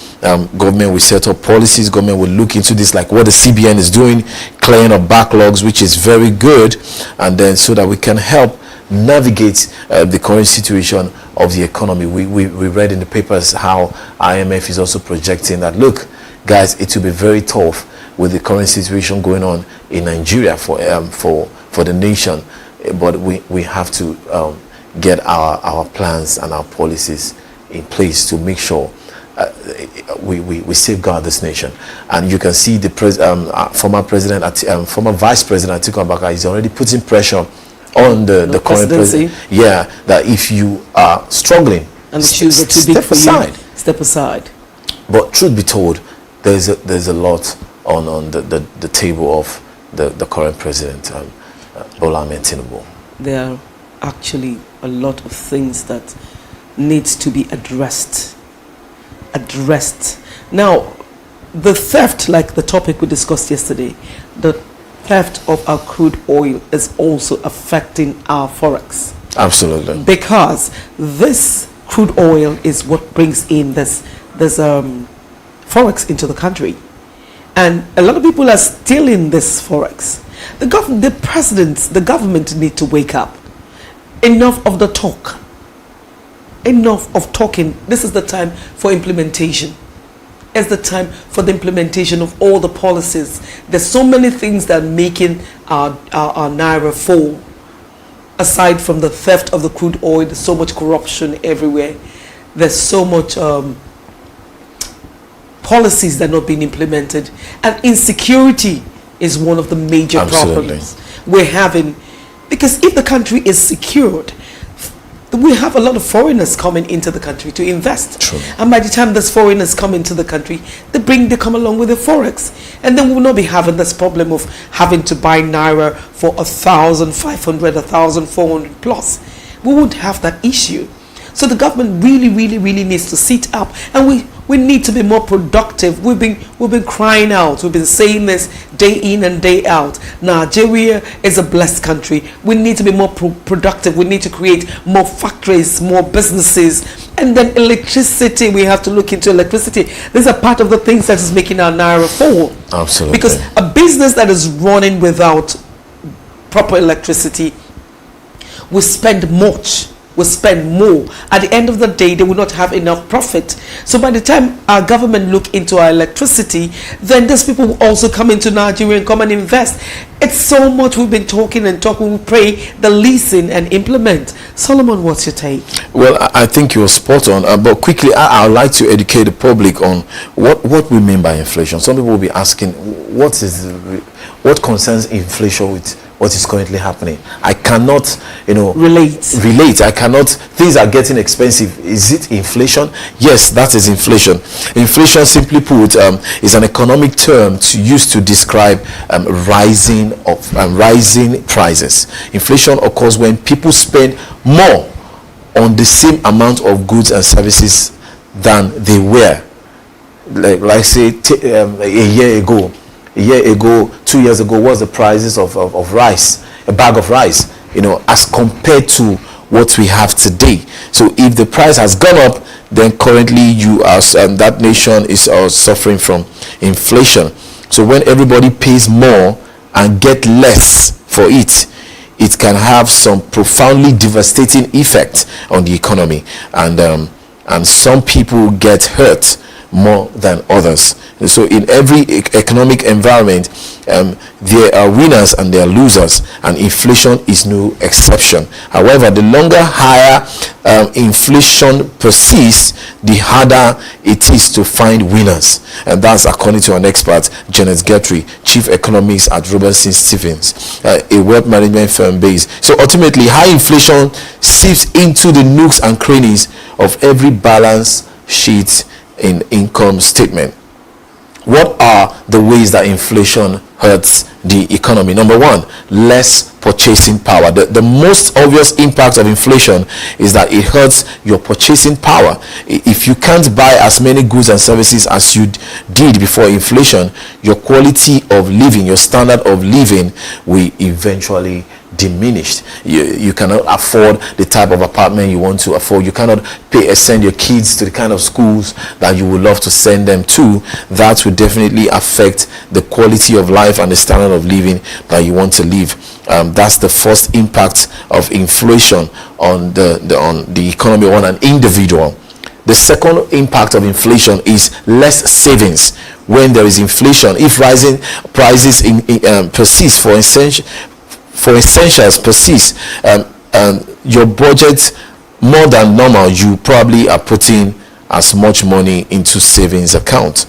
government will set up policies, government will look into this, like what the CBN is doing, clearing up backlogs, which is very good, and then so that we can help navigate the current situation of the economy. We read in the papers how IMF is also projecting that, look, guys, it will be very tough with the current situation going on in Nigeria for the nation, but we have to get our plans and our policies in place to make sure we safeguard this nation. And you can see the former Vice President Atiku Abubakar is already putting pressure on the current president. That if you are struggling
and the shoes are too big for you, step aside.
But truth be told, there's a lot on the table of the current president, Bola Ahmed Tinubu.
There are actually a lot of things that needs to be addressed. Now, the theft, like the topic we discussed yesterday, the theft of our crude oil is also affecting our forex.
Absolutely.
Because this crude oil is what brings in this forex into the country, and a lot of people are stealing this forex. The government need to wake up. Enough of the talk. Enough of talking. This is the time for implementation. It's the time for the implementation of all the policies. There's so many things that are making our naira fall. Aside from the theft of the crude oil, there's so much corruption everywhere. There's so much policies that are not being implemented, and insecurity is one of the major problems we're having. Because if the country is secured, we have a lot of foreigners coming into the country to invest.
True.
And by the time those foreigners come into the country, they come along with the forex. And then we will not be having this problem of having to buy naira for 1,500, 1,400 plus. We won't have that issue. So the government really needs to sit up, and we need to be more productive. We've been crying out. We've been saying this day in and day out. Nigeria is a blessed country. We need to be more productive. We need to create more factories, more businesses, and then electricity. We have to look into electricity. These are part of the things that is making our naira fall.
Absolutely.
Because a business that is running without proper electricity will spend much. Will spend more. At the end of the day, they will not have enough profit. So by the time our government look into our electricity, then these people will also come into Nigeria and come and invest. It's so much we've been talking. We pray the listen and implement. Solomon, what's your take?
Well, I think you're spot on. But quickly, I would like to educate the public on what we mean by inflation. Some people will be asking, what concerns inflation with what is currently happening? I cannot, relate. I cannot. Things are getting expensive. Is it inflation? Yes, that is inflation. Inflation, simply put, is an economic term used to describe rising prices. Inflation occurs when people spend more on the same amount of goods and services than they were. Like say a year ago, 2 years ago, what's the prices of rice, a bag of rice, as compared to what we have today. So if the price has gone up, then currently that nation is suffering from inflation. So when everybody pays more and get less for it, it can have some profoundly devastating effect on the economy, and some people get hurt more than others. So in every economic environment, there are winners and there are losers, and inflation is no exception. However, the longer higher inflation persists, the harder it is to find winners, and that's according to an expert, Janet Guthrie, chief economist at Robertson Stephens, a wealth management firm based. So ultimately, high inflation seeps into the nooks and crannies of every balance sheet in income statement. What are the ways that inflation hurts the economy? Number one, less purchasing power. The most obvious impact of inflation is that it hurts your purchasing power. If you can't buy as many goods and services as you did before inflation, your quality of living, your standard of living will eventually diminished. You cannot afford the type of apartment you want to afford. You cannot send your kids to the kind of schools that you would love to send them to. That will definitely affect the quality of life and the standard of living that you want to live. That's the first impact of inflation on the economy, on an individual. The second impact of inflation is less savings. When there is inflation, if rising prices persist for essentials persist, your budget more than normal, you probably are putting as much money into savings account.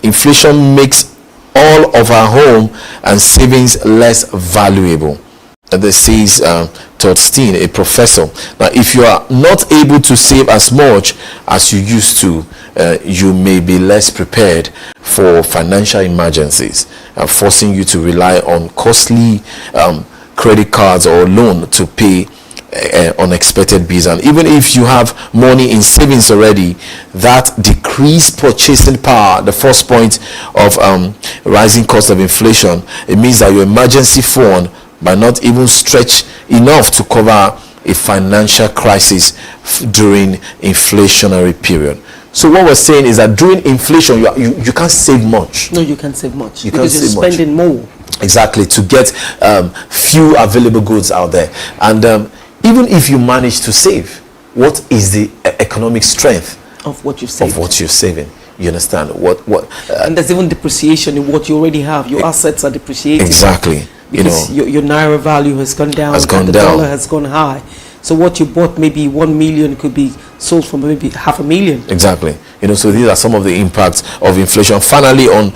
Inflation makes all of our home and savings less valuable. And this says Todd Steen, a professor. Now, if you are not able to save as much as you used to, you may be less prepared for financial emergencies, forcing you to rely on costly credit cards or loan to pay unexpected bills. And even if you have money in savings already, that decreased purchasing power, the first point of rising cost of inflation, it means that your emergency fund might not even stretch enough to cover a financial crisis during inflationary period. So what we're saying is that during inflation, you can't save much.
No, you can't save much because you're spending more.
Exactly, to get few available goods out there. And even if you manage to save, what is the economic strength
of what you've saved?
Of what you're saving? You understand?
And there's even depreciation in what you already have. Your assets are depreciating.
Exactly.
Because your naira value has gone down, and the dollar has gone high. So what you bought, maybe 1 million, could be sold for maybe 500,000.
Exactly. So these are some of the impacts of inflation. Finally, on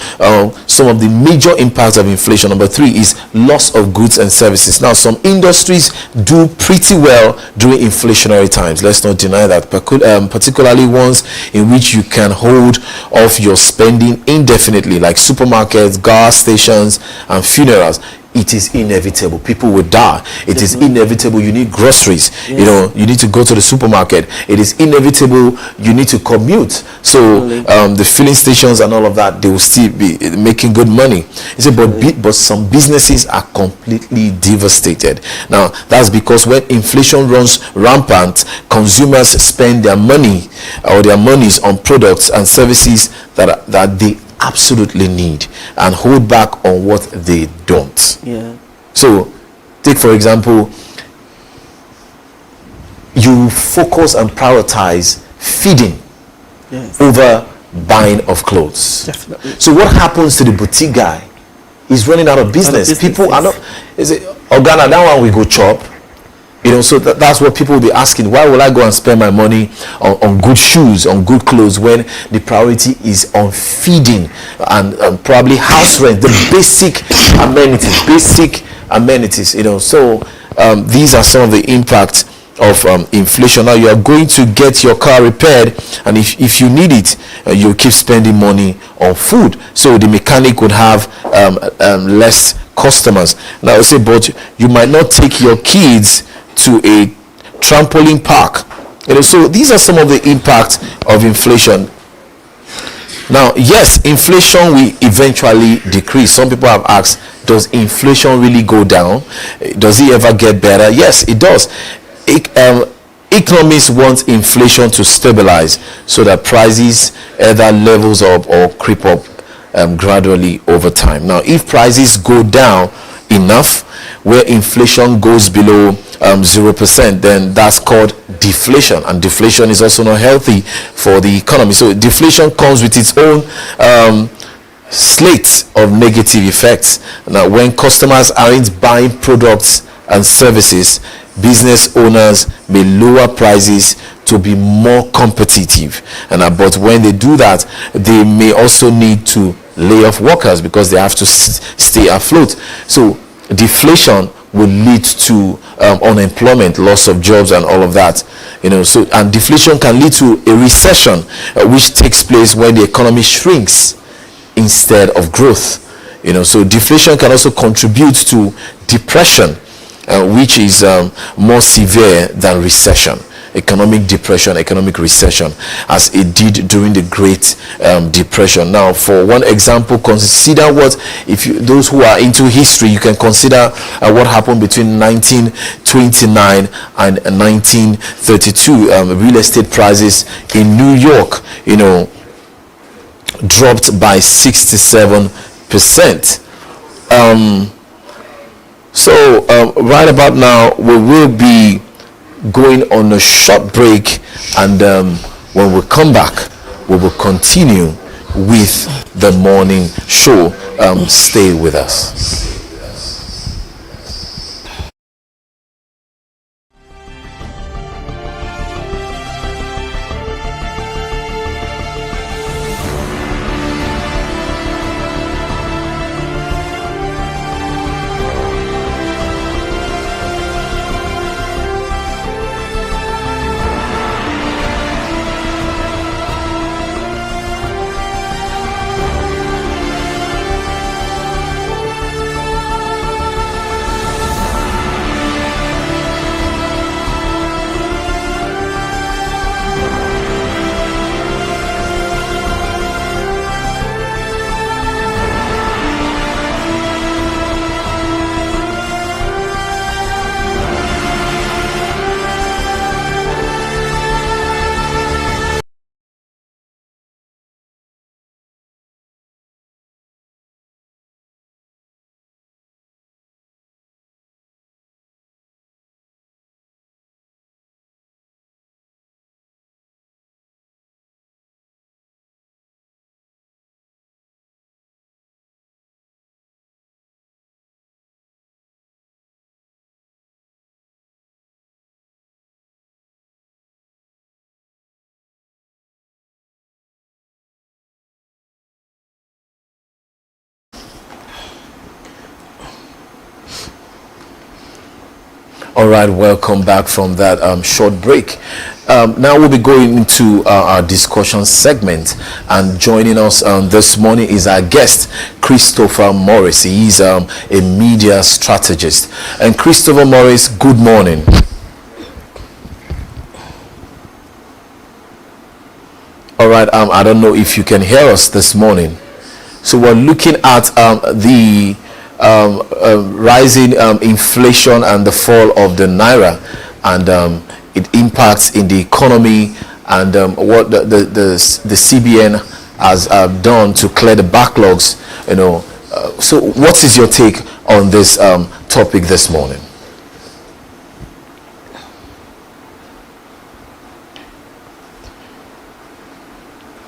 some of the major impacts of inflation, number 3 is loss of goods and services. Now, some industries do pretty well during inflationary times. Let's not deny that, particularly ones in which you can hold off your spending indefinitely, like supermarkets, gas stations, and funerals. It is inevitable. People will die. It is inevitable. You need groceries.
Yes.
You need to go to the supermarket. It is inevitable. You need to commute. So the filling stations and all of that, they will still be making good money. He said, but some businesses are completely devastated. Now, that's because when inflation runs rampant, consumers spend their money or their monies on products and services that they absolutely need and hold back on what they don't.
Yeah.
So take for example, you focus and prioritize feeding over buying of clothes.
Definitely.
So what happens to the boutique guy? He's running out of business. People are not, is it Organa, that one we go chop. So that's what people will be asking. Why will I go and spend my money on good shoes, on good clothes, when the priority is on feeding and probably house rent, the basic amenities. So these are some of the impacts of inflation. Now you are going to get your car repaired, and if you need it, you'll keep spending money on food. So the mechanic would have less customers. Now I say, but you might not take your kids to a trampoline park. So these are some of the impacts of inflation. Now, yes, inflation will eventually decrease. Some people have asked, does inflation really go down? Does it ever get better? Yes, it does. Economists want inflation to stabilize so that prices either levels up or creep up gradually over time. Now, if prices go down enough, where inflation goes below 0%, then that's called deflation, and deflation is also not healthy for the economy. So deflation comes with its own slate of negative effects. Now, when customers aren't buying products and services, business owners may lower prices to be more competitive, but when they do that, they may also need to lay off workers because they have to stay afloat. So deflation will lead to unemployment, loss of jobs, and all of that. And deflation can lead to a recession, which takes place when the economy shrinks instead of growth. So deflation can also contribute to depression, which is more severe than recession. Economic depression, economic recession, as it did during the Great Depression. Now, for one example, consider those who are into history, you can consider what happened between 1929 and 1932. Real estate prices in New York, dropped by 67%. Right about now, we will be going on a short break, and when we come back, we will continue with the morning show. Stay with us. All right, welcome back from that short break. Now we'll be going into our discussion segment, and joining us this morning is our guest, Christopher Morris. He's a media strategist. And Christopher Morris, good morning. All right, I don't know if you can hear us this morning. So we're looking at the rising inflation and the fall of the naira, and it impacts in the economy, and what the CBN has done to clear the backlogs. So what is your take on this topic this morning?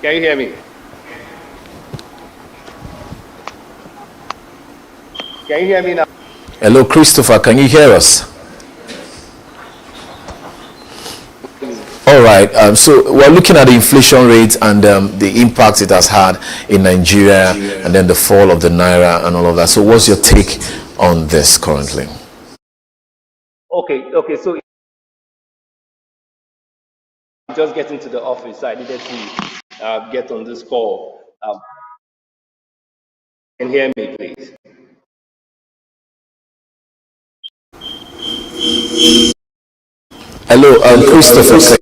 Can you hear me? Can you hear me now?
Hello, Christopher. Can you hear us? All right. So we're looking at the inflation rate and the impact it has had in Nigeria, and then the fall of the naira and all of that. So what's your take on this currently?
Okay. So I'm just getting to the office. I needed to get on this call. Can you hear me, please?
Hello, Christopher.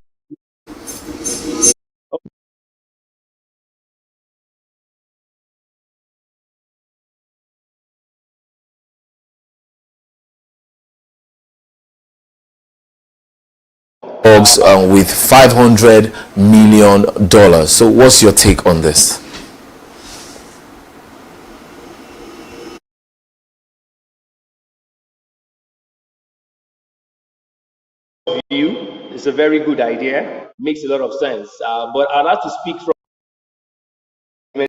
With $500 million. So what's your take on this?
It's a very good idea. Makes a lot of sense. But I'd like to speak from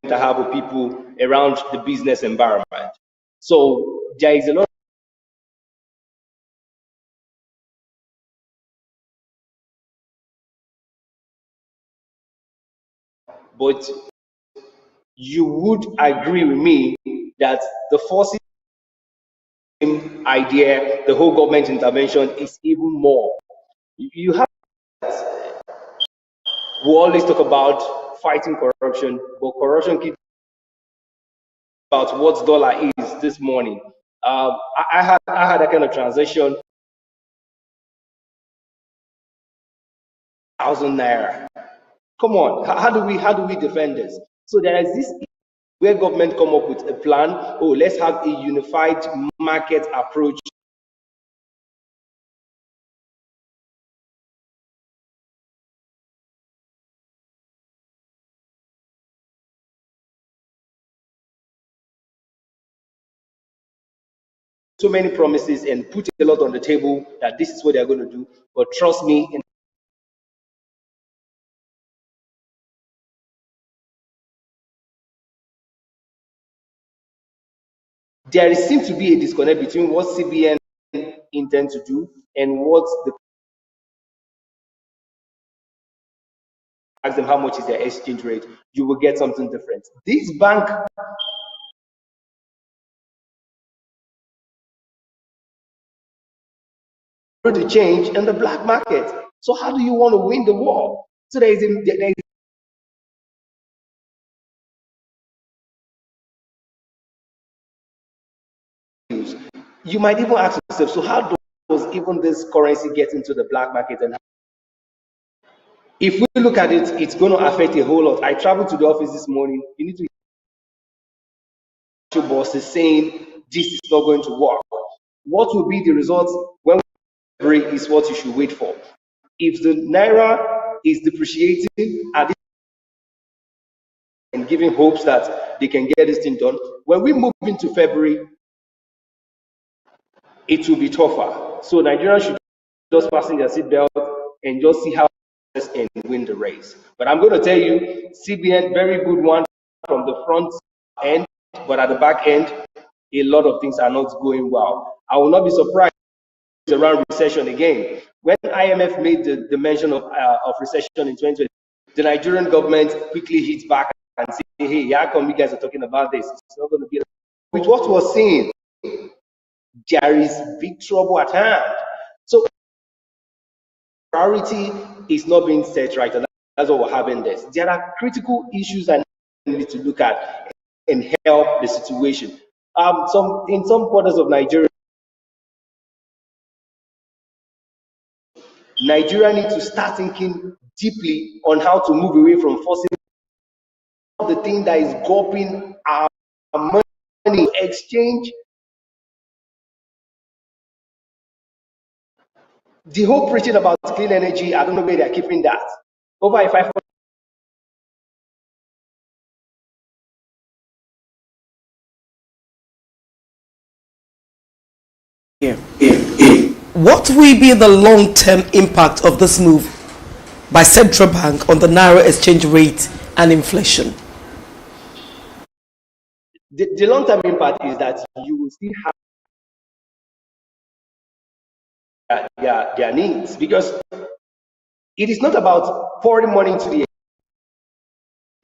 to have with people around the business environment. So there is a lot. But you would agree with me that the forcing idea, the whole government intervention, is even more. You have, we always talk about fighting corruption, but corruption keeps about what dollar is this morning. I had a kind of transaction, 1,000 naira. Come on, how do we defend this? So there is this where government come up with a plan. Oh, let's have a unified market approach. So many promises and put a lot on the table that this is what they're going to do. But trust me, there seems to be a disconnect between what CBN intends to do and what the ask them how much is their exchange rate, you will get something different. This bank to change in the black market. So how do you want to win the war? So there is you might even ask yourself, so how does even this currency get into the black market? And if we look at it, it's going to affect a whole lot. I traveled to the office this morning. You need to hear your boss is saying this is not going to work. What will be the results when we is what you should wait for. If the naira is depreciating at this and giving hopes that they can get this thing done, when we move into February, it will be tougher. So Nigerians should just fasten their seatbelt and just see how and win the race. But I'm going to tell you, CBN, very good one from the front end, but at the back end, a lot of things are not going well. I will not be surprised around recession again. When IMF made the mention of recession in 2020, the Nigerian government quickly hits back and say, hey, how come you guys are talking about this? It's not going to be. With what we're seeing, there is big trouble at hand. So priority is not being set right, and that's what we're having this. There are critical issues that we need to look at and help the situation. In some quarters of Nigeria need to start thinking deeply on how to move away from fossil. The thing that is gulping our money exchange. The whole preaching about clean energy, I don't know where they're keeping that. Over a 500.
What will be the long-term impact of this move by central bank on the naira exchange rate and inflation?
The long-term impact is that you will still have their needs, because it is not about pouring money into the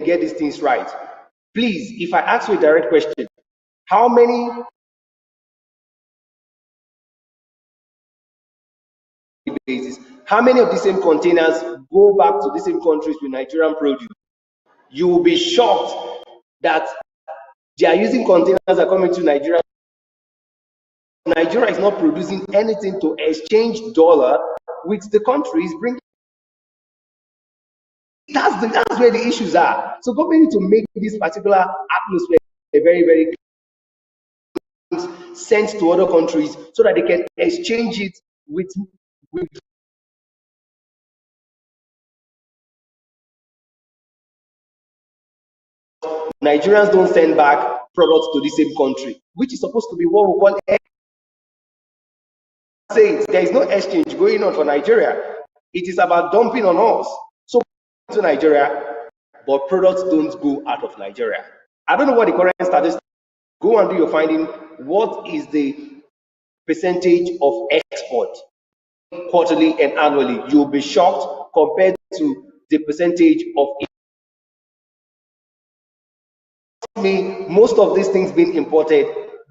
get these things right. Please, if I ask you a direct question, how many of the same containers go back to the same countries with Nigerian produce? You will be shocked that they are using containers that are coming to Nigeria. Nigeria is not producing anything to exchange dollar with the countries bringing. That's where the issues are. So government need to make this particular atmosphere a very, very sent to other countries so that they can exchange it with Nigerians don't send back products to the same country, which is supposed to be what we call saying there is no exchange going on for Nigeria. It is about dumping on us. So to Nigeria, but products don't go out of Nigeria. I don't know what the current status is. Go and do your finding. What is the percentage of export quarterly and annually? You'll be shocked compared to the percentage of most of these things being imported,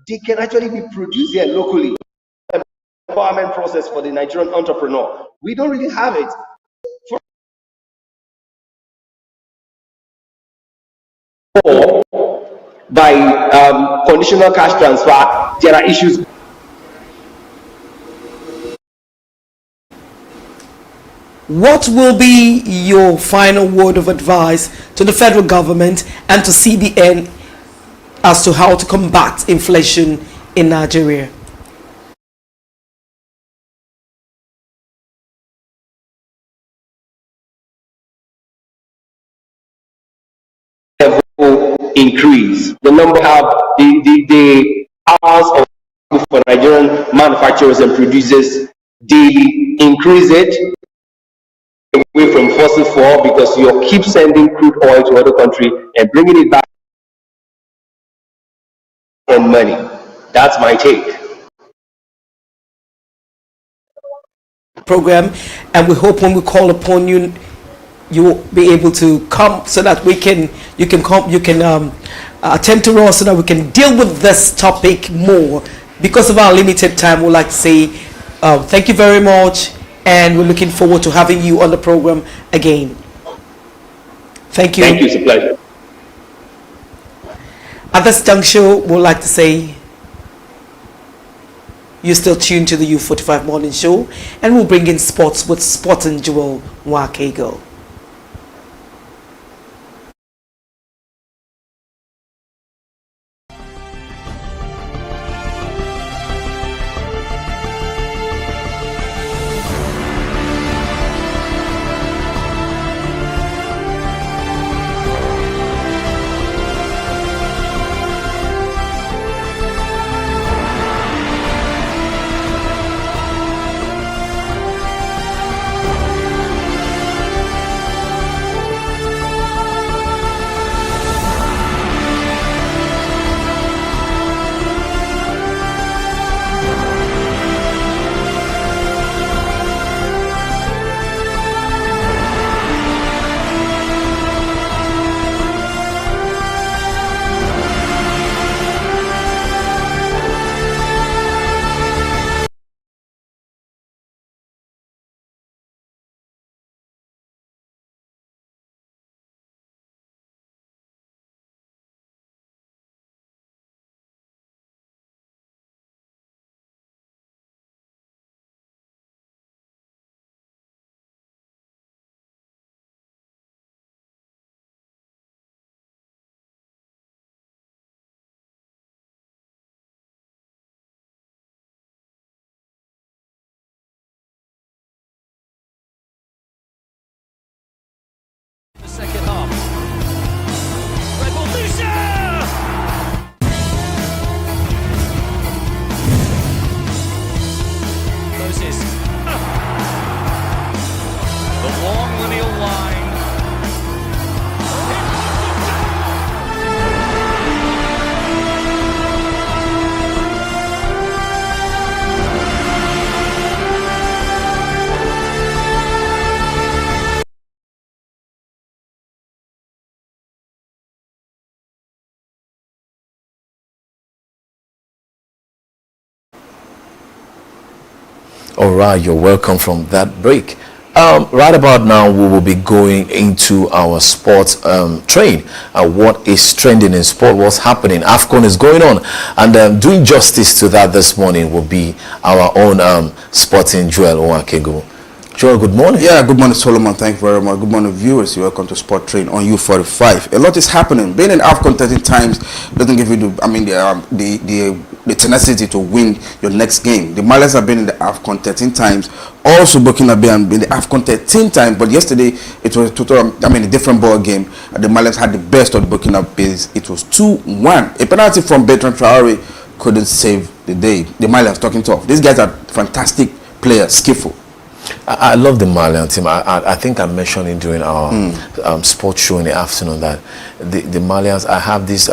they can actually be produced here locally. Empowerment process for the Nigerian entrepreneur. We don't really have it. By conditional cash transfer, there are issues.
What will be your final word of advice to the federal government and to CBN as to how to combat inflation in Nigeria?
Increase the number of the hours of for Nigerian manufacturers and producers. They increase it away from fossil fuel because you keep sending crude oil to other country and bringing it back and money. That's my take.
Program, and we hope when we call upon you, you will be able to come so that you can attend to us so that we can deal with this topic more. Because of our limited time, we'd like to say thank you very much, and we're looking forward to having you on the program again. Thank you.
Thank you. It's a pleasure.
At this juncture, we'd like to say you're still tuned to the U45 Morning Show, and we'll bring in sports with Sport and Joel Nwakego.
All right, you're welcome from that break. Right about now, we will be going into our sports train. What is trending in sport? What's happening? AFCON is going on, and doing justice to that this morning will be our own sporting Joel Owakego. Joel, good morning.
Yeah, good morning, Solomon. Thank you very much. Good morning, viewers. You're welcome to Sport Train on U45. A lot is happening. Being in AFCON 13 times doesn't give you the tenacity to win your next game. The Malians have been in the AFCON 13 times. Also, Burkina Faso have been in the AFCON 13 times. But yesterday, it was a different ball game. The Malians had the best of the Burkina Faso. It was 2-1. A penalty from Bertrand Traoré couldn't save the day. The Malians talking tough. These guys are fantastic players, skillful.
I love the Malian team. I think I mentioned it during our sports show in the afternoon that the Malians, I have this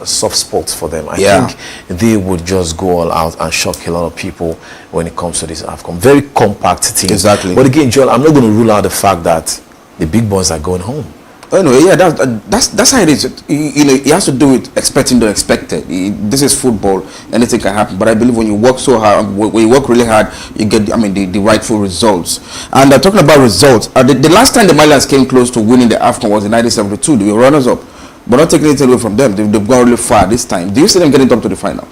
soft spot for them. I think they would just go all out and shock a lot of people when it comes to this AFCON. Very compact team.
Exactly.
But again, Joel, I'm not going to rule out the fact that the big boys are going home.
Anyway, yeah, that's how it is. You have to do it expecting the unexpected. This is football; anything can happen. But I believe when you work so hard, when you work really hard, you get, the rightful results. And talking about results, the last time the Malians came close to winning the AFCON was in 1972. They were runners-up, but not taking anything away from them. They've gone really far this time. Do you see them getting up to the final?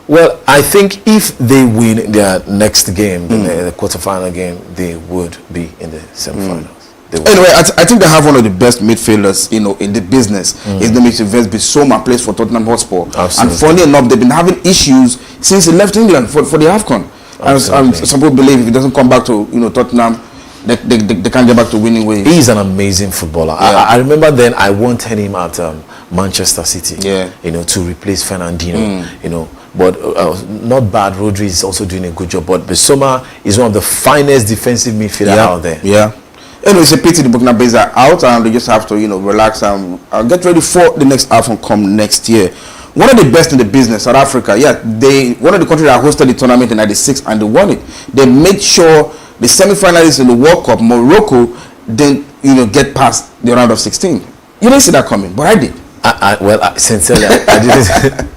Well, I think if they win their next game, the quarterfinal game, they would be in the semi-finals.
Anyway, I think they have one of the best midfielders, in the business. His name is Yves Bissouma, plays for Tottenham Hotspur. Absolutely. And funny enough, they've been having issues since he left England for the AFCON. And some people believe if he doesn't come back to Tottenham, they can't get back to winning ways.
He's an amazing footballer. Yeah. I remember then I wanted him at Manchester City. Yeah. To replace Fernandinho. But not bad. Rodri is also doing a good job. But Bissouma is one of the finest defensive midfielders out there.
Yeah. Anyway, it's a pity the Burkina Faso are out, and they just have to, relax and get ready for the next AFCON come next year. One of the best in the business, South Africa. Yeah, one of the countries that hosted the tournament in '96 and they won it. They made sure the semi-finalists in the World Cup, Morocco, didn't get past the round of 16. You didn't see that coming, but I did.
Sincerely, I didn't.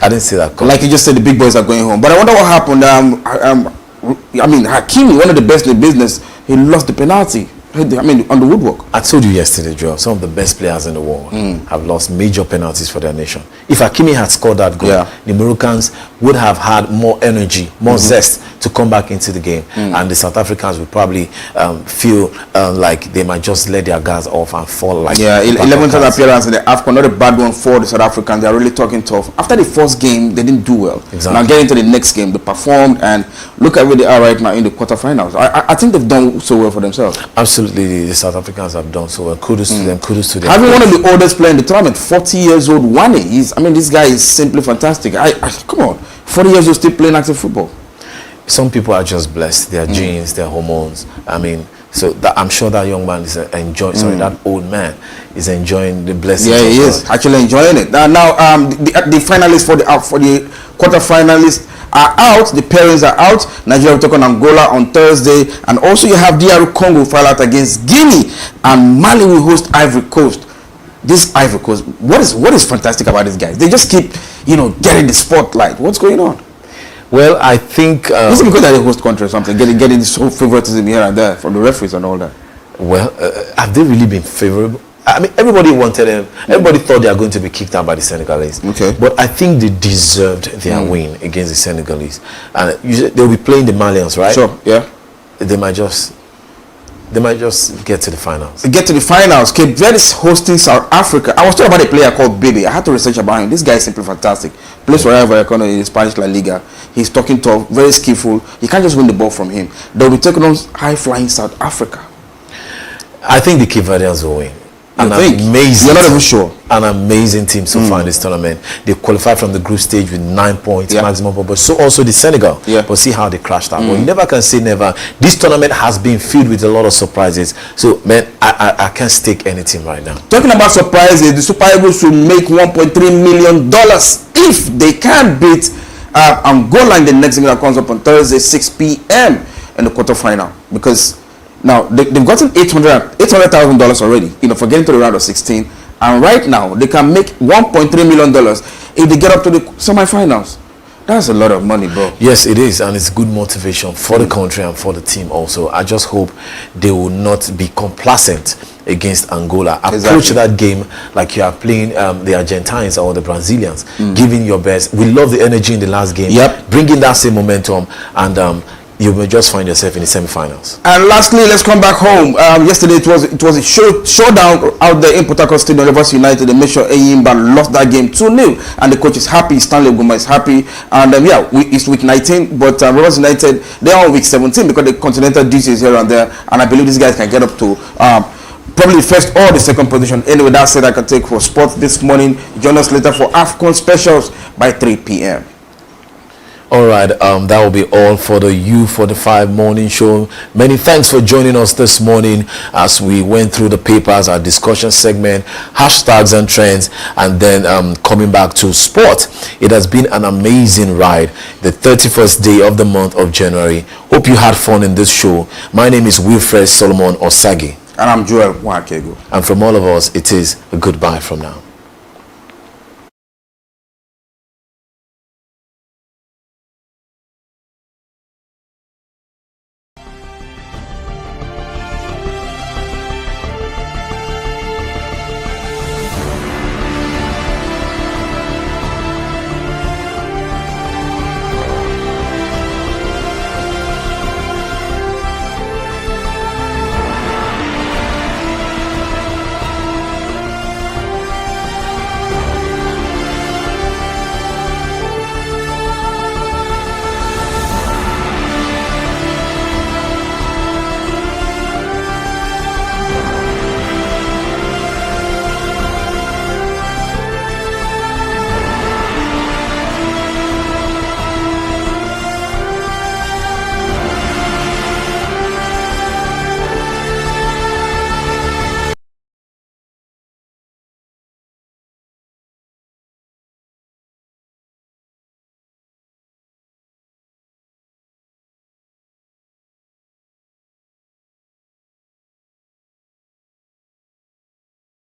I didn't see that coming.
Like you just said, the big boys are going home. But I wonder what happened. Hakimi, one of the best in the business, he lost the penalty. On the woodwork.
I told you yesterday, Joel, some of the best players in the world have lost major penalties for their nation. If Hakimi had scored that goal, the Moroccans would have had more energy, more zest to come back into the game. And the South Africans would probably feel like they might just let their guards off and fall like
11th appearance in the AFCON, not a bad one for the South Africans. They're really talking tough. After the first game, they didn't do well. Exactly. Now getting to the next game, they performed, and look at where they are right now in the quarterfinals. I think they've done so well for themselves.
Absolutely. The South Africans have done so well. Kudos to them. Kudos to them.
Having one of the oldest players in the tournament, 40 years old, Wane. This guy is simply fantastic. Come on, 40 years old, still playing active football.
Some people are just blessed. Their genes, their hormones. I'm sure that young man is enjoying. Sorry, that old man is enjoying the blessings.
Yeah, he is actually enjoying it. Now, the finalists for the quarterfinalists are out. The parents are out. Nigeria will take on Angola on Thursday, and also you have DR Congo file out against Guinea, and Mali will host Ivory Coast. This Ivory Coast, what is fantastic about these guys? They just keep, getting the spotlight. What's going on?
Well, I think
is it because they're the host country or something? Getting this whole favoritism here and there from the referees and all that.
Well, have they really been favorable? Everybody wanted them. Everybody thought they are going to be kicked out by the Senegalese. Okay. But I think they deserved their win against the Senegalese. And they'll be playing the Malians, right?
Sure. Yeah.
They might just get to the finals.
Get to the finals. Cape Verde is hosting South Africa. I was talking about a player called Bebe. I had to research about him. This guy is simply fantastic. Plays for Rayo Vallecano in the Spanish La Liga. He's talking tough, very skillful. You can't just win the ball from him. They'll be taking on high-flying South Africa.
I think the Cape Verdeans will win.
You're not even sure.
An amazing team so far in this tournament. They qualified from the group stage with 9 points maximum, but so also the Senegal. But see how they crashed out. But you never can say never. This tournament has been filled with a lot of surprises. So man, I can't stake any team right now.
Talking about surprises, the Super Eagles will make $1.3 million if they can beat Angola in the next game that comes up on Thursday, 6 p.m. in the quarterfinal. Because now they've gotten $800,000 already, for getting to the round of 16, and right now they can make $1.3 million if they get up to the semifinals. That's a lot of money, bro.
Yes, it is, and it's good motivation for the country and for the team also. I just hope they will not be complacent against Angola. Approach that game like you are playing the Argentines or the Brazilians, giving your best. We love the energy in the last game.
Yep.
Bringing that same momentum, and you will just find yourself in the semi-finals.
And lastly, let's come back home. Yesterday it was a showdown out there in Port Harcourt Stadium. Rivers United, they made sure Eyimba lost that game 2-0, and the coach is happy. Stanley Guma is happy, and it's week 19, but Rivers United, they are on week 17 because the continental duties here and there, and I believe these guys can get up to probably first or the second position. Anyway, that's it I can take for sports this morning. Join us later for AFCON specials by 3 p.m.
All right, that will be all for the U45 morning show. Many thanks for joining us this morning as we went through the papers, our discussion segment, hashtags and trends, and then coming back to sport. It has been an amazing ride, the 31st day of the month of January. Hope you had fun in this show. My name is Wilfred Solomon Osagi.
And I'm Joel Wakego.
And from all of us, it is a goodbye from now.